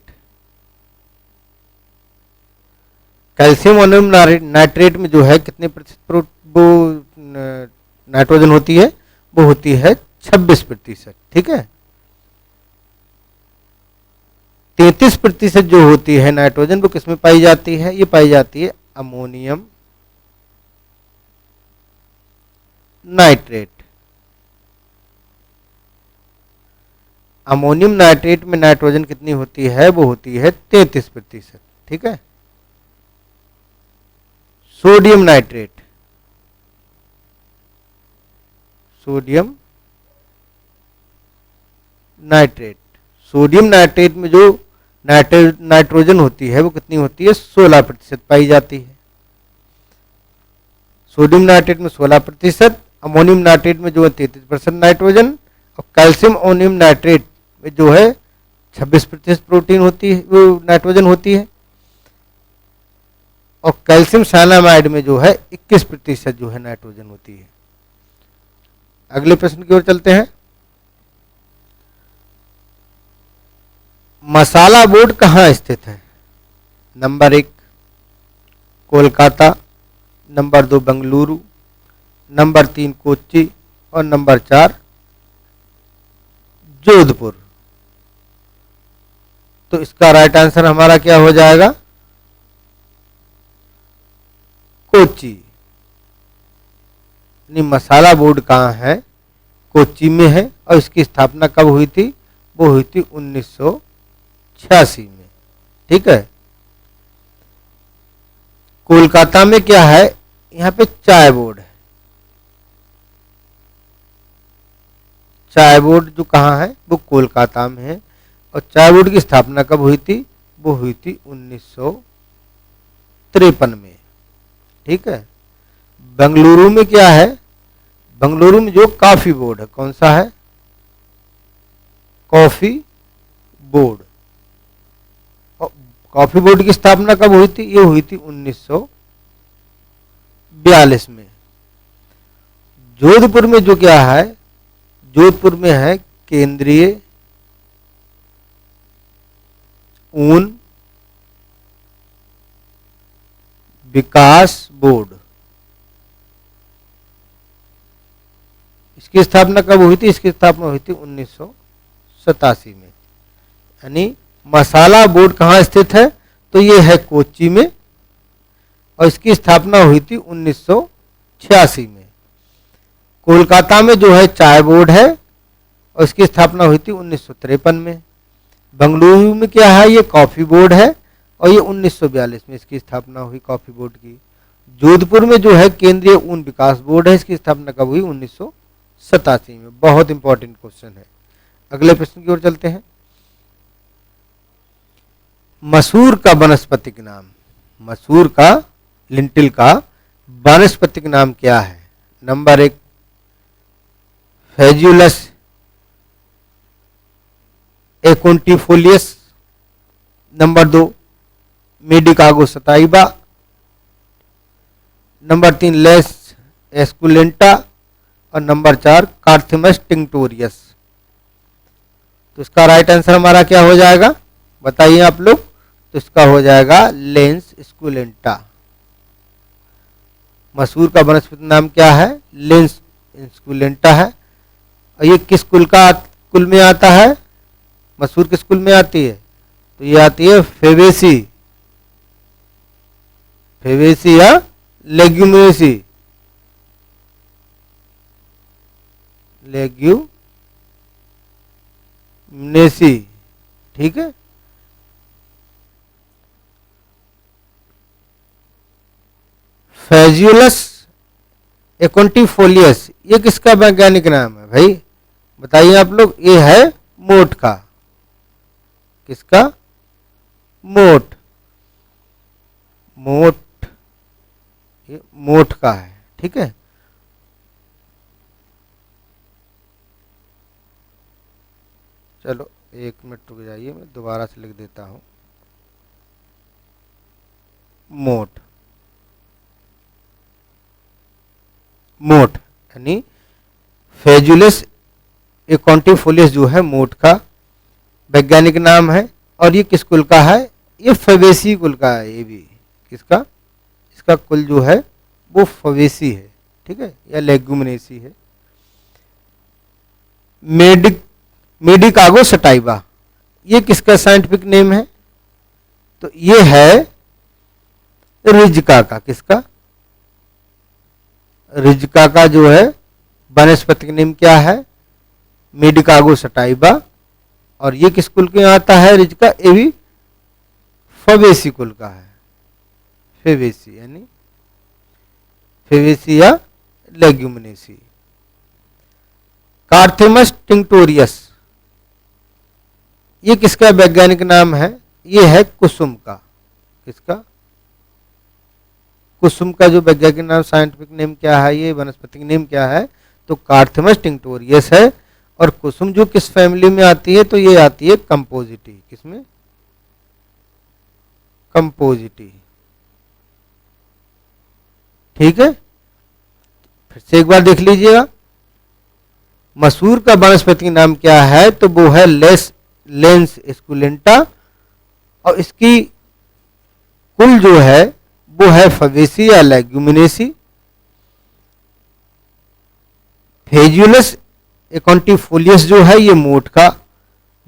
Calcium ammonium nitrate में जो है कितने प्रतिशत वो नाइट्रोजन होती है, वो होती है 26%। ठीक है, 33% जो होती है नाइट्रोजन वो किसमें पाई जाती है, ये पाई जाती है अमोनियम नाइट्रेट। अमोनियम नाइट्रेट में नाइट्रोजन कितनी होती है, वो होती है 33%। ठीक है, सोडियम नाइट्रेट, सोडियम नाइट्रेट में जो नाइट्रोजन होती है वो कितनी होती है, 16% पाई जाती है। सोडियम नाइट्रेट में 16%, अमोनियम नाइट्रेट में जो है 33% नाइट्रोजन, और कैल्शियम अमोनियम नाइट्रेट में जो है 26% प्रोटीन होती है, वो नाइट्रोजन होती है, और कैल्शियम साइनामाइड में जो है 21% जो है नाइट्रोजन होती है। अगले प्रश्न की ओर चलते हैं। मसाला बोर्ड कहाँ स्थित है? Number 1 Kolkata, number 2 Bengaluru, number 3 Kochi, और नंबर 4 जोधपुर। तो इसका राइट आंसर हमारा क्या हो जाएगा? कोच्चि। मसाला बोर्ड कहाँ है? कोच्चि में है, और इसकी स्थापना कब हुई थी? वो हुई थी 1986 में। ठीक है, कोलकाता में क्या है, यहाँ पे चाय बोर्ड है। चाय बोर्ड जो कहाँ है, वो कोलकाता में है, और चाय बोर्ड की स्थापना कब हुई थी? वो हुई थी 1953 में। ठीक है, बेंगलुरु में क्या है? बेंगलुरु में जो कॉफी बोर्ड है, कौन सा है? Coffee board. और कॉफी बोर्ड की स्थापना कब हुई थी? ये हुई थी 1942 में। जोधपुर में जो क्या है, जोधपुर में है केंद्रीय ऊन विकास बोर्ड। इसकी स्थापना कब हुई थी? इसकी स्थापना हुई थी 1987 में। यानी मसाला बोर्ड कहाँ स्थित है? तो ये है कोच्चि में, और इसकी स्थापना हुई थी 1986 में। कोलकाता में जो है चाय बोर्ड है, और इसकी स्थापना हुई थी 1953 में। बेंगलुरु में क्या है? ये कॉफी बोर्ड है, और ये 1942 में इसकी स्थापना हुई कॉफी बोर्ड की। जोधपुर में जो है केंद्रीय ऊन विकास बोर्ड है, इसकी स्थापना कब हुई? 1987 में। बहुत इंपॉर्टेंट क्वेश्चन है। अगले प्रश्न की ओर चलते हैं। मसूर का वानस्पतिक नाम, मसूर का लिंटिल का वानस्पतिक नाम क्या है? Number 1 Phaseolus aconitifolius, number 2 Medicago sativa, number 3 Lens esculenta, और नंबर 4 कार्थिमस टिंक्टोरियस। तो इसका राइट आंसर हमारा क्या हो जाएगा, बताइए आप लोग? तो इसका हो जाएगा लेंस एस्कुलेंटा। मसूर का वनस्पति नाम क्या है? लेंस एस्कुलेंटा है। और ये किस कुल में आता है? मसूर किस कुल में आती है? तो ये आती है फेबेसी, या लेग्यूमिनेसी, ठीक है। फेजुलस एकोन्टिफोलियस ये किसका वैज्ञानिक नाम है भाई? बताइए आप लोग। ये है मोठ का। किसका? मोठ। ये मोठ का है। ठीक है, चलो एक मिनट रुक जाइए, मैं दोबारा से लिख देता हूँ। मोट, मोट यानी फेजुलस एकोंटिफोलियस जो है मोट का वैज्ञानिक नाम है। और ये किस कुल का है? ये फबेसी कुल का है। ये भी किसका? इसका कुल जो है वो फबेसी है, ठीक है, या लेग्यूमिनेसी है। मेडिकागो सटाइवा, ये किसका साइंटिफिक नेम है? तो ये है रिजका का। किसका? रिजका का जो है वनस्पतिक नेम क्या है? मेडिकागो सटाइवा। और ये किस कुल के आता है? रिजका, ये भी फबेसी कुल का है। फेबेसी यानी फेबेसी या लेग्यूमिनेसी। कार्थेमस टिंक्टोरियस, ये किसका वैज्ञानिक नाम है? ये है कुसुम का। किसका? कुसुम का जो वैज्ञानिक नाम, साइंटिफिक नेम क्या है? ये वनस्पतिक नेम क्या है? तो कार्थेमस टिंक्टोरियस है। और कुसुम जो किस फैमिली में आती है? तो ये आती है कंपोजिटी। किसमें? कंपोजिटी, ठीक है। फिर से एक बार देख लीजिएगा, मसूर का वनस्पतिक नाम क्या है? तो वो है लेंस एस्कुलेंटा। और इसकी कुल जो है वो है फबेसी या लेग्यूमिनेसी। फेजुलस एकोंटिफोलियस जो है ये मोट का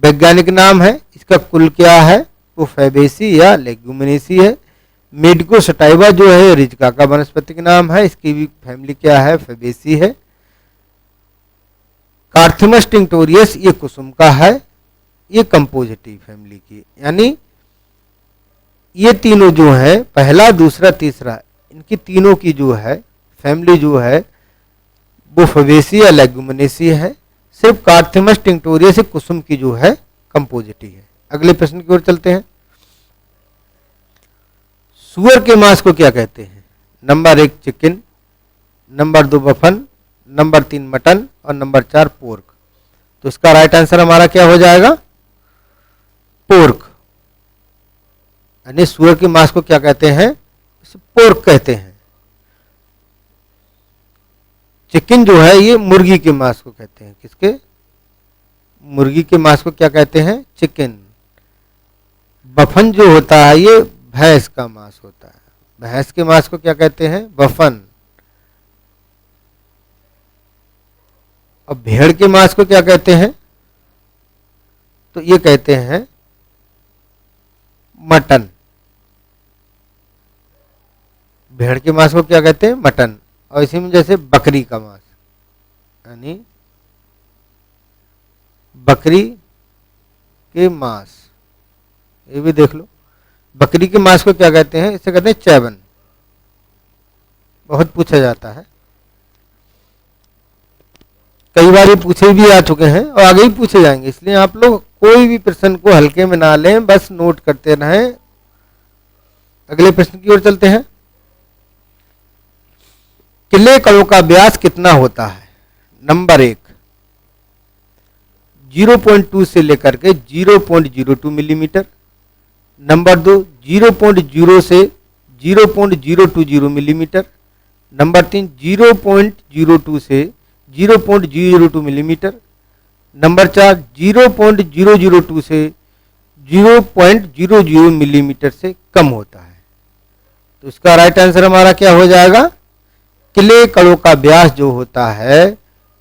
वैज्ञानिक नाम है। इसका कुल क्या है? वो फैबेसी या लेग्यूमिनेसी है। मेडिको सटाइवा जो है रिजका का वनस्पतिक नाम है। इसकी भी फैमिली क्या है? फैबेसी है। कार्थेमस टिंक्टोरियस ये कुसुम का है, ये कंपोजिटी फैमिली की। यानी ये तीनों जो है, पहला, दूसरा, तीसरा, इनकी तीनों की जो है फैमिली जो है वो फबेसी या लेग्यूमिनेसी है। सिर्फ कार्थेमस टिंक्टोरियस कुसुम की जो है कंपोजिटी है। अगले प्रश्न की ओर चलते हैं। सुअर के मांस को क्या कहते हैं? Number 1 chicken, number 2 बफन, number 3 mutton और नंबर 4 पोर्क। तो इसका राइट आंसर हमारा क्या हो जाएगा? पोर्क। यानी सुअर के मांस को क्या कहते हैं? पोर्क कहते हैं। चिकन जो है ये मुर्गी के मांस को कहते हैं। किसके? मुर्गी के मांस को क्या कहते हैं? चिकन। बफन जो होता है ये भैंस का मांस होता है। भैंस के मांस को क्या कहते हैं? बफन। और भेड़ के मांस को क्या कहते हैं? तो ये कहते हैं मटन। भेड़ के मांस को क्या कहते हैं? मटन। और इसी में जैसे बकरी का मांस, यानी बकरी के मांस, ये भी देख लो। बकरी के मांस को क्या कहते हैं? इसे कहते हैं चैवन। बहुत पूछा जाता है, कई बार ये पूछे भी आ चुके हैं और आगे ही पूछे जाएंगे। इसलिए आप लोग कोई भी प्रश्न को हल्के में ना लें, बस नोट करते रहें। अगले प्रश्न की ओर चलते हैं। किले कणों का व्यास कितना होता है? नंबर 1 0.2 से लेकर के 0.02 मिलीमीटर। नंबर 2 0.0 से 0.020 मिलीमीटर। नंबर 3 0.02 से 0.002 मिलीमीटर। नंबर 4 0.002 से 0.00 मिलीमीटर से कम होता है। तो इसका राइट आंसर हमारा क्या हो जाएगा? किले कणों का व्यास जो होता है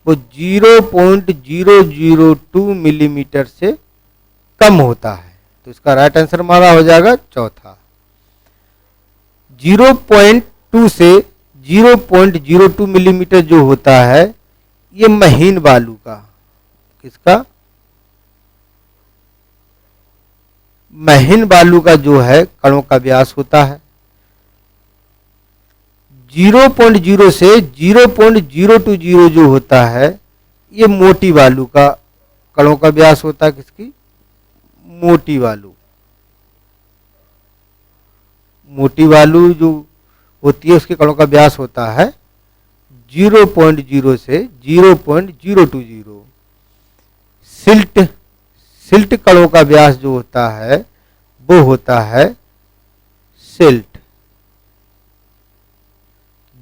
वो 0.002 मिलीमीटर से कम होता है। तो इसका राइट आंसर हमारा हो जाएगा चौथा। 0.2 से 0.02 मिलीमीटर जो होता है ये महीन बालू का, किसका? महीन बालू का जो है कणों का व्यास होता है। 0.0 से 0.020 जो होता है ये मोटी बालू का कणों का व्यास होता है। किसकी? मोटी बालू। मोटी बालू जो होती है उसके कणों का व्यास होता है 0.0 से 0.020। सिल्ट कणों का व्यास जो होता है वो होता है सिल्ट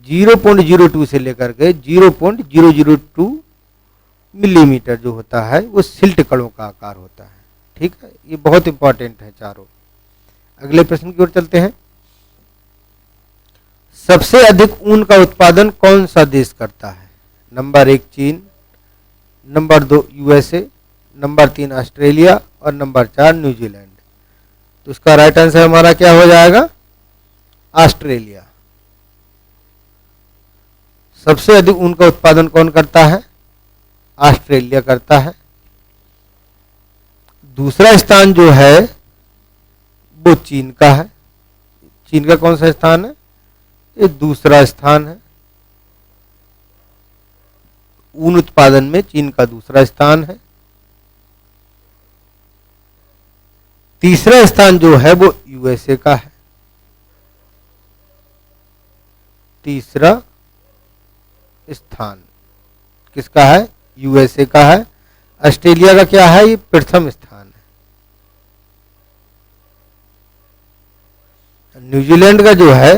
0.02 से लेकर के 0.002 मिलीमीटर जो होता है वो सिल्ट कणों का आकार होता है। ठीक है, ये बहुत इंपॉर्टेंट है चारों। अगले प्रश्न की ओर चलते हैं। सबसे अधिक ऊन का उत्पादन कौन सा देश करता है? नंबर 1 चीन, नंबर 2 यूएसए, नंबर 3 ऑस्ट्रेलिया और नंबर 4 न्यूजीलैंड। तो इसका राइट आंसर हमारा क्या हो जाएगा? ऑस्ट्रेलिया। सबसे अधिक ऊन का उत्पादन कौन करता है? ऑस्ट्रेलिया करता है। दूसरा स्थान जो है वो चीन का है। चीन का कौन सा स्थान है? ये दूसरा स्थान है। ऊन उत्पादन में चीन का दूसरा स्थान है। तीसरा स्थान जो है वो यूएसए का है। तीसरा स्थान किसका है? यूएसए का है। ऑस्ट्रेलिया का क्या है? ये प्रथम स्थान है। न्यूजीलैंड का जो है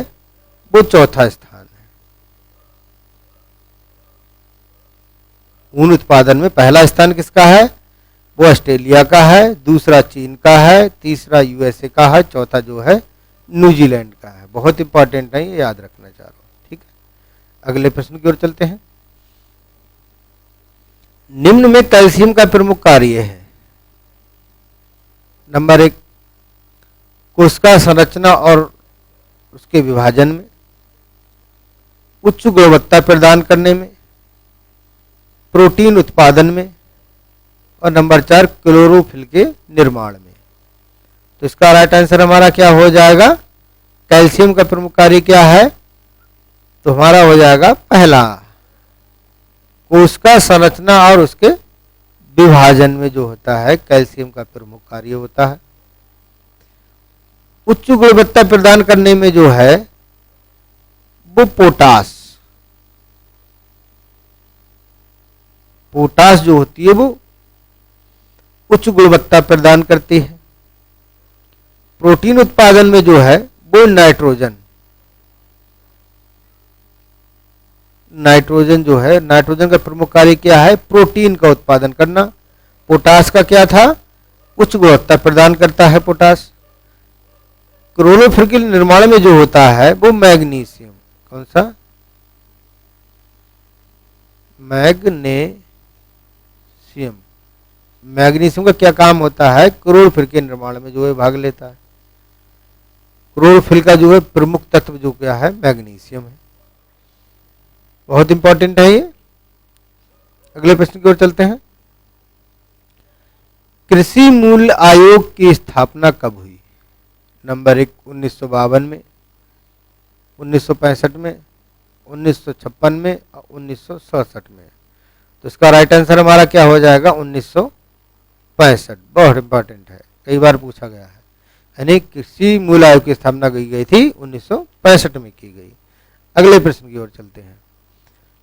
वो चौथा स्थान है। ऊन उत्पादन में पहला स्थान किसका है? वो ऑस्ट्रेलिया का है, दूसरा चीन का है, तीसरा यूएसए का है, चौथा जो है न्यूजीलैंड का है। बहुत इंपॉर्टेंट है, ये याद रखना चाह रहा हूं। ठीक है, अगले प्रश्न की ओर चलते हैं। निम्न में कैल्शियम का प्रमुख कार्य है। नंबर 1 कोशिका संरचना और उसके विभाजन में, उच्च गुणवत्ता प्रदान करने में, प्रोटीन उत्पादन में और नंबर 4 क्लोरोफिल के निर्माण में। तो इसका राइट आंसर हमारा क्या हो जाएगा? कैल्शियम का प्रमुख कार्य क्या है? तो हमारा हो जाएगा पहला कोशिका संरचना और उसके विभाजन में जो होता है कैल्शियम का प्रमुख कार्य होता है। उच्च गुणवत्ता प्रदान करने में जो है वो पोटास जो होती है वो उच्च गुणवत्ता प्रदान करती है। प्रोटीन उत्पादन में जो है वो नाइट्रोजन जो है, नाइट्रोजन का प्रमुख कार्य क्या है? प्रोटीन का उत्पादन करना। पोटास का क्या था? उच्च गुणवत्ता प्रदान करता है पोटास। क्लोरोफिल के निर्माण में जो होता है वो मैग्नीशियम, कौन सा? मैग्नीशियम का क्या काम होता है? क्लोरोफिल के निर्माण में जो है भाग लेता है। क्लोरोफिल का जो है प्रमुख तत्व जो क्या है? मैग्नीशियम है। बहुत इंपॉर्टेंट है ये। अगले प्रश्न की ओर चलते हैं। कृषि मूल्य आयोग की स्थापना कब हुई? नंबर 1 1952 में, 1965 में, 1956 में और 1967 में। तो इसका राइट आंसर हमारा क्या हो जाएगा? 1965। बहुत इंपॉर्टेंट है, कई बार पूछा गया है। यानी कृषि मूल्य आयोग की स्थापना की गई थी 1965 में की गई। अगले प्रश्न की ओर चलते हैं।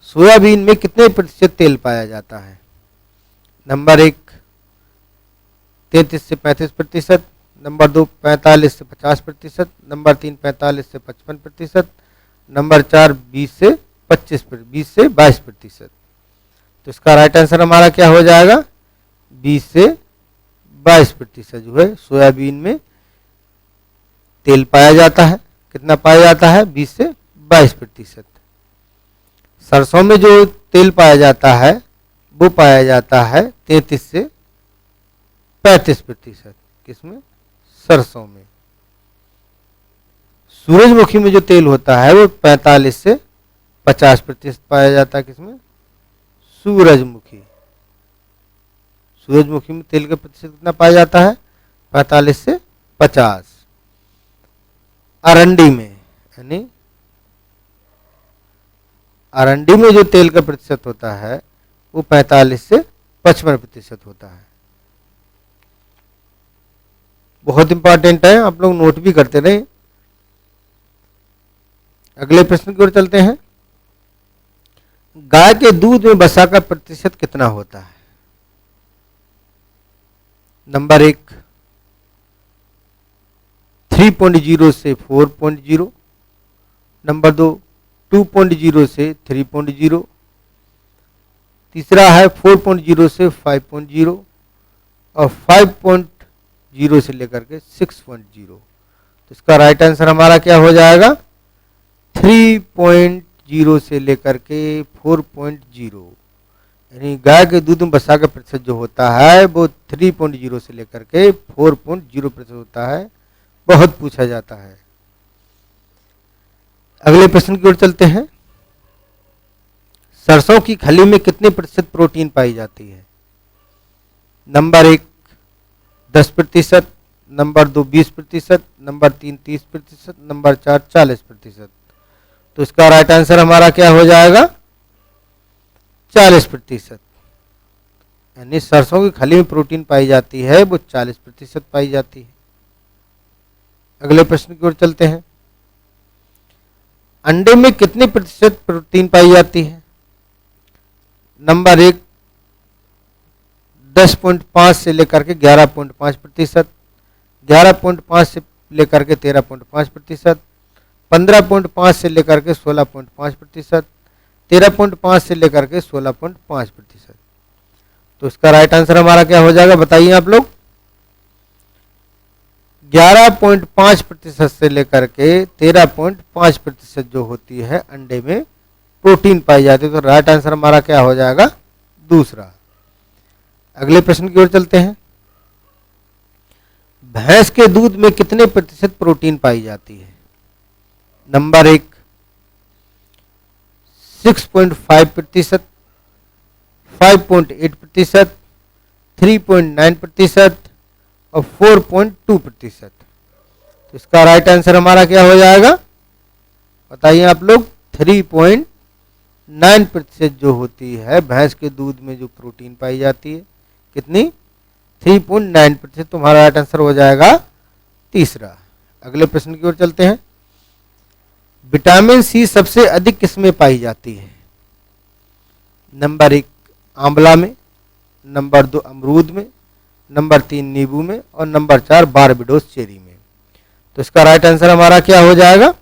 सोयाबीन में कितने प्रतिशत तेल पाया जाता है? नंबर 1 33 से 35%, नंबर 2 45 से 50%, नंबर 3 45 से 55%, नंबर 4 20 से 22%। तो इसका राइट आंसर हमारा क्या हो जाएगा? 20 से 22% जो है सोयाबीन में तेल पाया जाता है। कितना पाया जाता है? 20 से 22%। सरसों में जो तेल पाया जाता है वो पाया जाता है 33 से 35%। किसमें? सरसों में। सूरजमुखी में जो तेल होता है वो 45 से 50% पाया जाता है। किसमें? सूरजमुखी में तेल का प्रतिशत कितना पाया जाता है? 45 से 50। अरंडी में, यानी अरंडी में जो तेल का प्रतिशत होता है वो 45 से 55% होता है। बहुत इंपॉर्टेंट है, आप लोग नोट भी करते रहे। अगले प्रश्न की ओर चलते हैं। गाय के दूध में वसा का प्रतिशत कितना होता है? नंबर 1 3.0 से 4.0, नंबर 2 2.0 से 3.0, तीसरा है 4.0 से 5.0 और 5.0 से लेकर के 6.0। तो इसका राइट आंसर हमारा क्या हो जाएगा? 3.0 से लेकर के 4.0, यानी गाय के दूध में वसा का प्रतिशत जो होता है वो 3.0 से लेकर के 4.0% होता है। बहुत पूछा जाता है। अगले प्रश्न की ओर चलते हैं। सरसों की खली में कितने प्रतिशत प्रोटीन पाई जाती है? Number 1 10%, number 2 20%, number 3 30%, number 4 40%। तो इसका राइट आंसर हमारा क्या हो जाएगा? 40%। यानी सरसों की खली में प्रोटीन पाई जाती है वो 40% पाई जाती है। अगले प्रश्न की ओर चलते हैं। अंडे में कितने प्रतिशत प्रोटीन पाई जाती है? नंबर 1 10.5 से लेकर के 11.5%, 11.5 से लेकर के 13.5%, 15.5 से लेकर के 16.5%, 13.5 से लेकर के 16.5%। तो इसका राइट आंसर हमारा क्या हो जाएगा? बताइए आप लोग। 11.5% से लेकर के 13.5% जो होती है अंडे में प्रोटीन पाई जाती है। तो राइट आंसर हमारा क्या हो जाएगा? दूसरा। अगले प्रश्न की ओर चलते हैं। भैंस के दूध में कितने प्रतिशत प्रोटीन पाई जाती है? नंबर 1 6.5%, 5.8%, 3.9% और 4.2%। तो इसका राइट आंसर हमारा क्या हो जाएगा? बताइए आप लोग। 3.9% जो होती है भैंस के दूध में जो प्रोटीन पाई जाती है, कितनी? 3.9%। तुम्हारा राइट आंसर हो जाएगा तीसरा। अगले प्रश्न की ओर चलते हैं। विटामिन सी सबसे अधिक किसमें पाई जाती है? नंबर 1 आंवला में, नंबर 2 अमरूद में, नंबर 3 नींबू में और नंबर 4 बारबेडोस चेरी में। तो इसका राइट आंसर हमारा क्या हो जाएगा?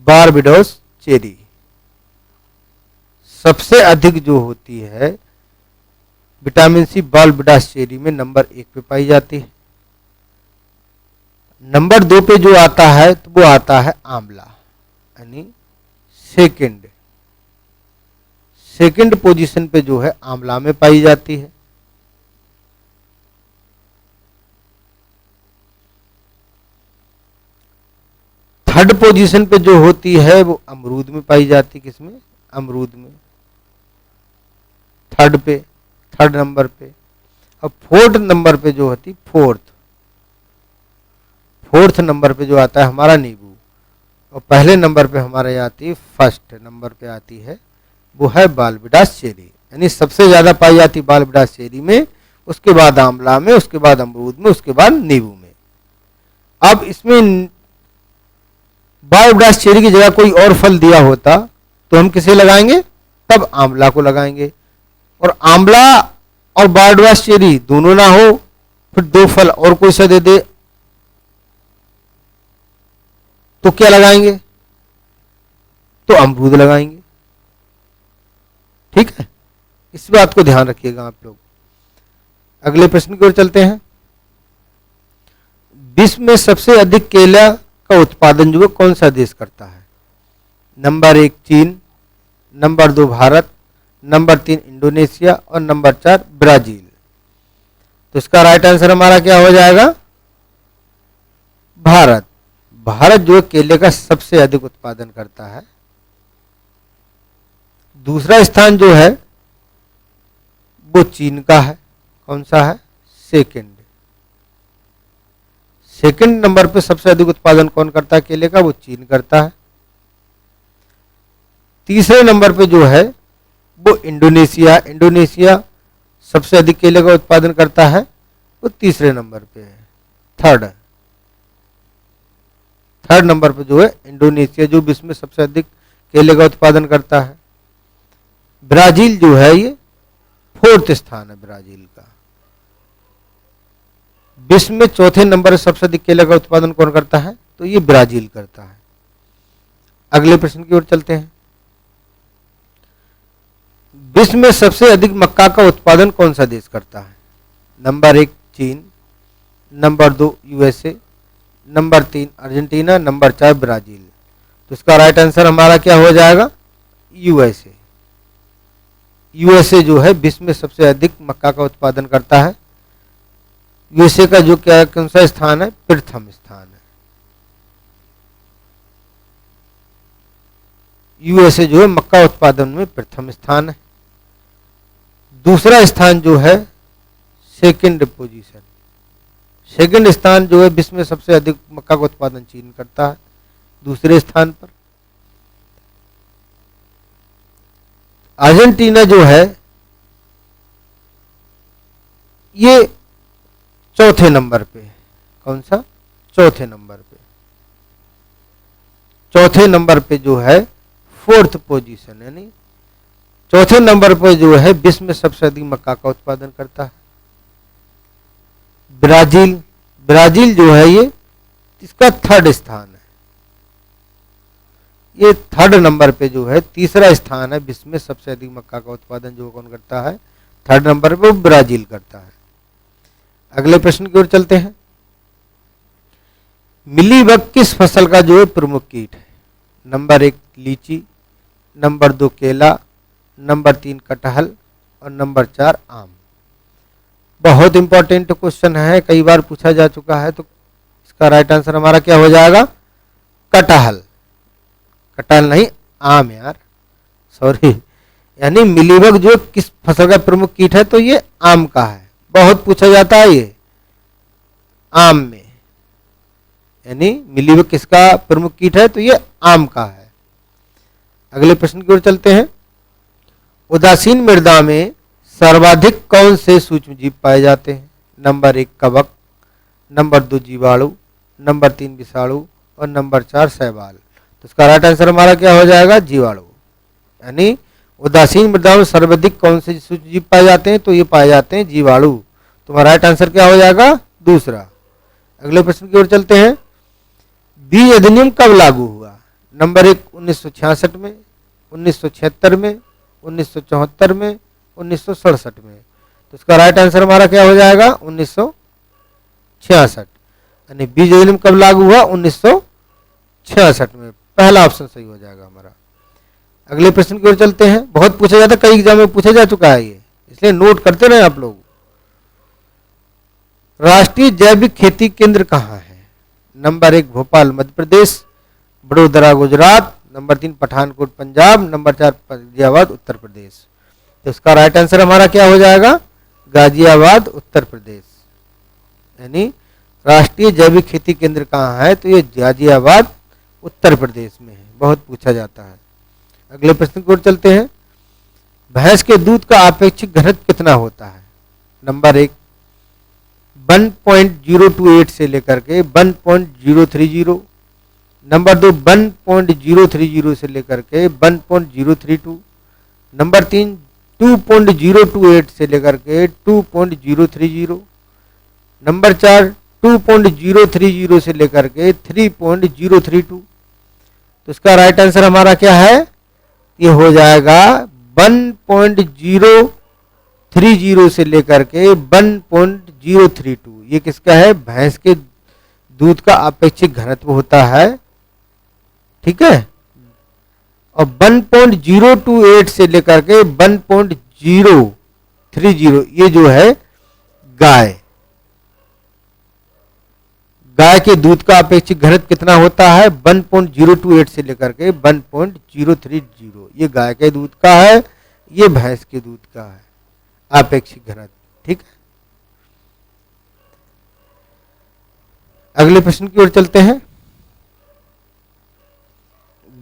Barbados cherry. सबसे अधिक जो होती है विटामिन सी बारबेडोस चेरी में नंबर 1 पे पाई जाती है। नंबर 2 पे जो आता है तो वो आता है आंवला, यानी सेकंड पोजीशन पे जो है आंवला में पाई जाती है। थर्ड पोजीशन पे जो होती है वो अमरूद में पाई जाती है। किसमें? अमरूद में। थर्ड नंबर पे। अब फोर्थ नंबर पे जो होती, फोर्थ नंबर पे जो आता है हमारा नींबू, और पहले नंबर पे हमारे आती है, फर्स्ट नंबर पे आती है वो है बारबेडोस चेरी। यानी सबसे ज्यादा पाई जाती है बारबेडोस चेरी में, उसके बाद आंवला में, उसके बाद अमरूद में, उसके बाद नींबू में। अब इसमें बारबेडोस चेरी की जगह कोई और फल दिया होता तो हम किसे लगाएंगे? तब आंवला को लगाएंगे। और आंवला और बारबेडोस चेरी दोनों ना हो, फिर 2 फल और कोई सा दे दे तो क्या लगाएंगे? तो अमरूद लगाएंगे। ठीक है, इस बात को ध्यान रखिएगा आप लोग। अगले प्रश्न की ओर चलते हैं। विश्व में सबसे अधिक केला का उत्पादन जो है कौन सा देश करता है? नंबर 1 चीन, नंबर 2 भारत, नंबर 3 इंडोनेशिया और नंबर 4 ब्राजील। तो इसका राइट आंसर हमारा क्या हो जाएगा? भारत। भारत जो केले का सबसे अधिक उत्पादन करता है। दूसरा स्थान जो है वो चीन का है। कौन सा है? सेकंड नंबर पे सबसे अधिक उत्पादन कौन करता है केले का? वो चीन करता है। तीसरे नंबर पे जो है वो इंडोनेशिया सबसे अधिक केले का उत्पादन करता है, वो तीसरे नंबर पे है। थर्ड नंबर पे जो है इंडोनेशिया, जो विश्व में सबसे अधिक केले का उत्पादन करता है। ब्राजील जो है ये 4th स्थान है ब्राजील का। विश्व में चौथे नंबर पर सबसे अधिक केले का उत्पादन कौन करता है? तो ये ब्राजील करता है। अगले प्रश्न की ओर चलते हैं। विश्व में सबसे अधिक मक्का का उत्पादन कौन सा देश करता है? नंबर 1 चीन, number 2 USA, number 3 Argentina, number 4 Brazil. तो इसका राइट आंसर हमारा क्या हो जाएगा? यूएसए। यूएसए जो है विश्व में सबसे अधिक मक्का का उत्पादन करता है। यूएसए का जो क्या कौन सा स्थान है? प्रथम स्थान है। यूएसए जो है मक्का उत्पादन में प्रथम स्थान है। दूसरा स्थान जो है सेकंड पोजीशन, सेकंड स्थान जो है विश्व में सबसे अधिक मक्का का उत्पादन चीन करता है दूसरे स्थान पर। अर्जेंटीना जो है ये चौथे नंबर पे। कौन सा? चौथे नंबर पे। चौथे नंबर पे जो है फोर्थ पोजीशन, यानी चौथे नंबर पर जो है विश्व में सबसे अधिक मक्का का उत्पादन करता है ब्राजील। ब्राजील जो है ये इसका थर्ड स्थान है। ये थर्ड नंबर पे जो है तीसरा स्थान है विश्व में सबसे अधिक मक्का का उत्पादन जो कौन करता है? थर्ड नंबर पे वो ब्राजील करता है। अगले प्रश्न की ओर चलते हैं। मिलीबग किस फसल का जो है प्रमुख कीट है? नंबर 1 लीची, नंबर 2 केला, नंबर 3 कटहल और नंबर 4 आम। बहुत इंपॉर्टेंट क्वेश्चन है, कई बार पूछा जा चुका है। तो इसका राइट आंसर हमारा क्या हो जाएगा? कटहल। कटहल नहीं, आम यार, सॉरी। यानी मिलीबग जो किस फसल का प्रमुख कीट है? तो ये आम का है। बहुत पूछा जाता है ये आम में, यानी मिलीबग किसका प्रमुख कीट है? तो ये आम का है। अगले प्रश्न की ओर चलते हैं। उदासीन मृदा में सर्वाधिक कौन से सूक्ष्म जीव पाए जाते हैं? नंबर 1 कवक, नंबर 2 जीवाणु, नंबर 3 विषाणु और नंबर 4 शैवाल। तो इसका राइट आंसर हमारा क्या हो जाएगा? जीवाणु। यानी उदासीन मृदा में सर्वाधिक कौन से सूक्ष्म जीव पाए जाते हैं? तो ये पाए जाते हैं जीवाणु। तो हमारा राइट आंसर क्या हो जाएगा? दूसरा। अगले प्रश्न की ओर चलते हैं। बीज अधिनियम कब लागू हुआ? नंबर 1 1966 में, 1976 में, 1974 में, 1967 में। तो इसका राइट आंसर हमारा क्या हो जाएगा? 1966। यानी बीज अधिनियम कब लागू हुआ? 1966 में। पहला ऑप्शन सही हो जाएगा हमारा। अगले प्रश्न की ओर चलते हैं। बहुत पूछा जाता है, कई एग्जाम में पूछा जा चुका है ये, इसलिए नोट करते रहे आप लोग। राष्ट्रीय जैविक खेती केंद्र कहाँ है? Number 1 Bhopal Madhya Pradesh, Vadodara Gujarat, number 3 Pathankot Punjab, number 4 Ghaziabad Uttar Pradesh. तो इसका राइट आंसर हमारा क्या हो जाएगा? गाजियाबाद उत्तर प्रदेश। यानी राष्ट्रीय जैविक खेती केंद्र कहाँ है? तो ये गाजियाबाद उत्तर प्रदेश में है। बहुत पूछा जाता है। अगले प्रश्न की ओर चलते हैं। भैंस के दूध का अपेक्षित घनत्व कितना होता है? नंबर 1 1.028 से लेकर के 1.030, नंबर 2 1.030 से लेकर के 1.032, नंबर 3 2.028 से लेकर के 2.030, नंबर 4 2.030 से लेकर के 3.032। तो इसका राइट आंसर हमारा क्या है? ये हो जाएगा 1.030 से लेकर के 1.032। ये किसका है? भैंस के दूध का अपेक्षित घनत्व होता है। ठीक है। और 1.028 से लेकर के 1.030 ये जो है गाय के दूध का अपेक्षित घनत्व कितना होता है? 1.028 से लेकर के 1.030। ये गाय के दूध का है, ये भैंस के दूध का है अपेक्षित घनत्व। ठीक है। अगले प्रश्न की ओर चलते हैं।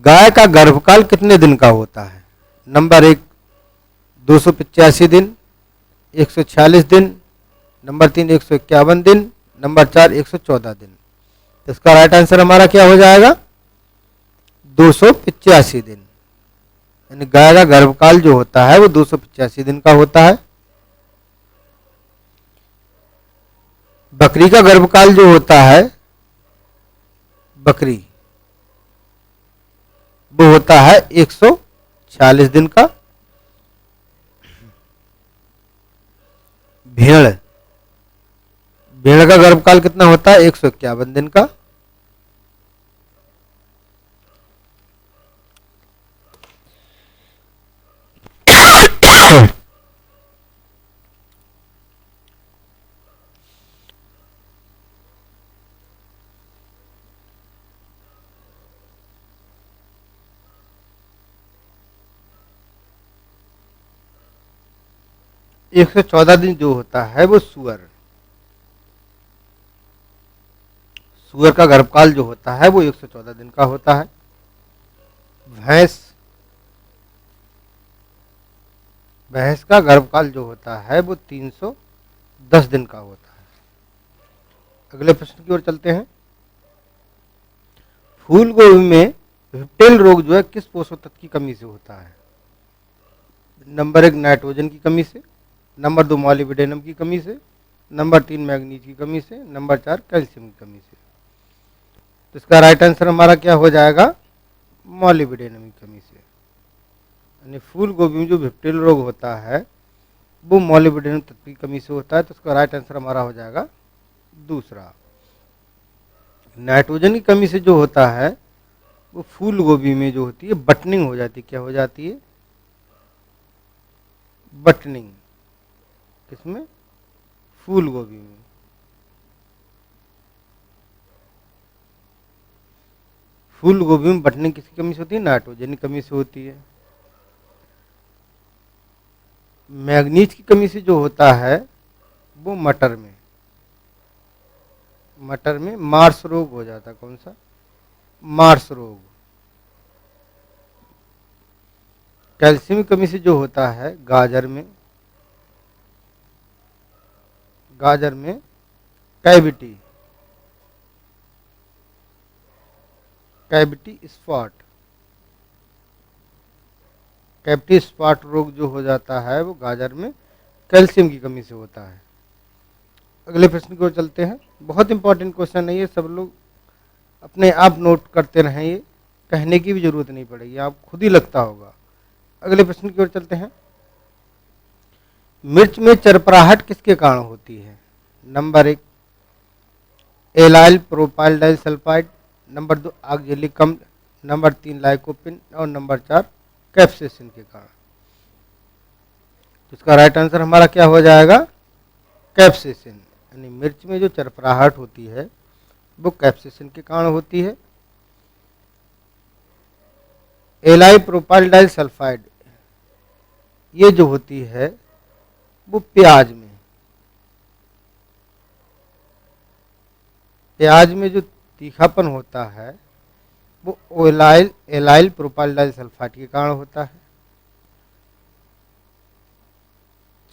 गाय का गर्भकाल कितने दिन का होता है? नंबर 1 285 दिन, 146 दिन, नंबर 3 151 दिन, नंबर 4 114 दिन। तो इसका राइट आंसर हमारा क्या हो जाएगा? 285 दिन। यानी गाय का गर्भकाल जो होता है वो 285 दिन का होता है। बकरी का गर्भकाल जो होता है, बकरी, वो होता है 146 दिन का। भेड़, भेड़ का गर्भकाल कितना होता है? 151 दिन का। एक सौ चौदह दिन जो होता है वो सुअर, सुअर का गर्भकाल जो होता है वो 114 दिन का होता है। भैंस, भैंस का गर्भकाल जो होता है वो 310 दिन का होता है। अगले प्रश्न की ओर चलते हैं। फूल गोभी में विप्टेल रोग जो है किस पोषक तत्व की कमी से होता है? नंबर 1 नाइट्रोजन की कमी से, नंबर 2 मॉलिब्डेनम की कमी से, नंबर 3 मैग्नीज की कमी से, नंबर 4 कैल्शियम की कमी से। तो इसका राइट आंसर हमारा क्या हो जाएगा? मॉलिब्डेनम की कमी से। यानी फूल गोभी में जो विप्टेल रोग होता है वो मॉलिब्डेनम तत्व की कमी से होता है। तो इसका राइट आंसर हमारा हो जाएगा दूसरा। नाइट्रोजन की कमी से जो होता है वो फूल गोभी में जो होती है बटनिंग हो जाती है। क्या हो जाती है? बटनिंग। किसमें? फूल गोभी में। फूल गोभी में बटनिंग किसकी कमी से होती है? नाइट्रोजन की कमी से होती है। मैग्नीज की कमी से जो होता है वो मटर में, मटर में मार्स रोग हो जाता है। कौन सा? मार्स रोग। कैल्शियम की कमी से जो होता है गाजर में, गाजर में cavity, cavity spot, cavity spot रोग जो हो जाता है वो गाजर में कैल्शियम की कमी से होता है। अगले प्रश्न की ओर चलते हैं। बहुत इंपॉर्टेंट क्वेश्चन है ये, सब लोग अपने आप नोट करते रहें, ये कहने की भी जरूरत नहीं पड़ेगी, आप खुद ही लगता होगा। अगले प्रश्न की ओर चलते हैं। मिर्च में चरपराहट किसके कारण होती है? Number 1 allyl propyl dial sulphide, number 2 oxalic अम्ल, नंबर 3 लाइकोपिन और नंबर 4 कैप्सेसिन के कारण। तो इसका राइट आंसर हमारा क्या हो जाएगा? कैप्सेसिन। यानी मिर्च में जो चरपराहट होती है वो कैप्सेसिन के कारण होती है। एलाइल प्रोपाइल डाइल सल्फाइड ये जो होती है वो प्याज में, प्याज में जो तीखापन होता है वो एलाइल प्रोपाइल डाइल सल्फाइड के कारण होता है।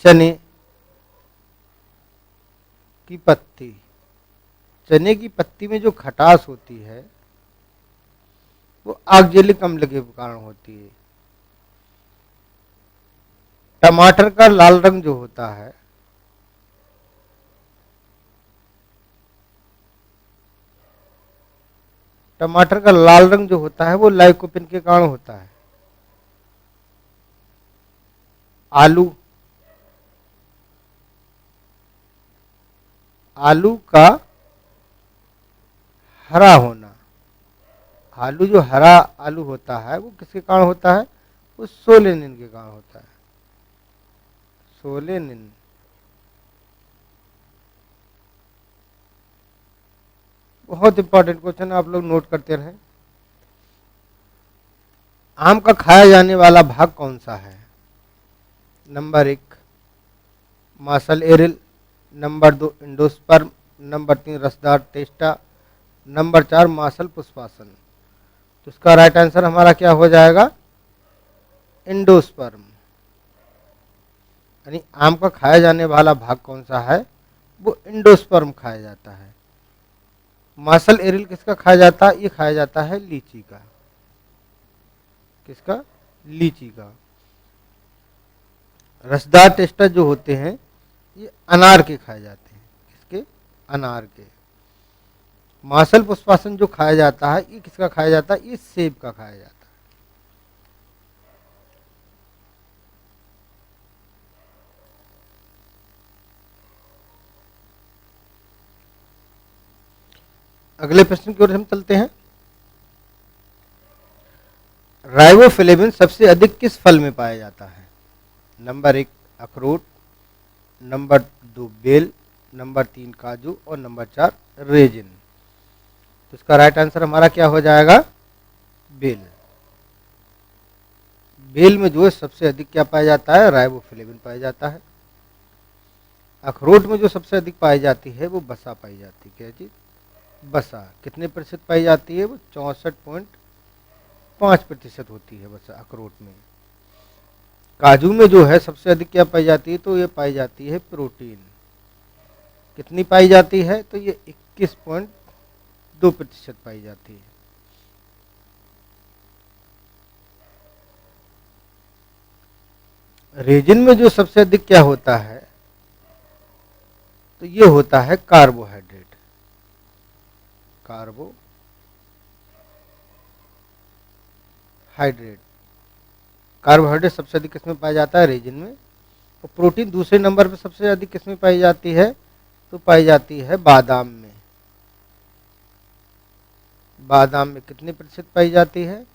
चने की पत्ती, चने की पत्ती में जो खटास होती है वो ऑक्जेलिक अम्ल के कारण होती है। टमाटर का लाल रंग जो होता है, टमाटर का लाल रंग जो होता है वो लाइकोपिन के कारण होता है। आलू, आलू का हरा होना, आलू जो हरा आलू होता है वो किसके कारण होता है? वो सोलेनिन के कारण होता है। सोलेनिन। बहुत इंपॉर्टेंट क्वेश्चन, आप लोग नोट करते रहें। आम का खाया जाने वाला भाग कौन सा है? नंबर 1 मासल एरिल, नंबर 2 इंडोस्पर्म, नंबर 3 रसदार टेस्टा, नंबर 4 मासल पुष्पासन। तो इसका राइट आंसर हमारा क्या हो जाएगा? इंडोस्पर्म। यानी आम का खाया जाने वाला भाग कौन सा है? वो इंडोस्पर्म खाया जाता है। मासल एरिल किसका खाया जाता है? ये खाया जाता है लीची का। किसका? लीची का। रसदार टेस्टा जो होते हैं ये अनार के खाए जाते हैं। किसके? अनार के। मासल पुष्पासन जो खाया जाता है, ये किसका खाया जाता है? ये सेब का खाया जाता है। अगले प्रश्न की ओर हम चलते हैं। राइबोफ्लेविन सबसे अधिक किस फल में पाया जाता है? नंबर 1 अखरोट, नंबर 2 बेल, नंबर 3 काजू और नंबर 4 रेजिन। तो इसका राइट आंसर हमारा क्या हो जाएगा? बेल। बेल में जो है सबसे अधिक क्या पाया जाता है? राइबोफ्लेविन पाया जाता है। अखरोट में जो सबसे अधिक पाई जाती है वो बसा पाई जाती है। क्या चीज? बसा। कितने प्रतिशत पाई जाती है? वो 64.5% होती है बसा अखरोट में। काजू में जो है सबसे अधिक क्या पाई जाती है? तो ये पाई जाती है प्रोटीन। कितनी पाई जाती है? तो ये 21.2% पाई जाती है। रेजिन में जो सबसे अधिक क्या होता है? तो ये होता है कार्बोहाइड्रेट। कार्बोहाइड्रेट सबसे अधिक किसमें पाया जाता है? रेजिन में। और प्रोटीन दूसरे नंबर पर सबसे अधिक किसमें पाई जाती है? तो पाई जाती है बादाम में। बादाम में कितने प्रतिशत पाई जाती है?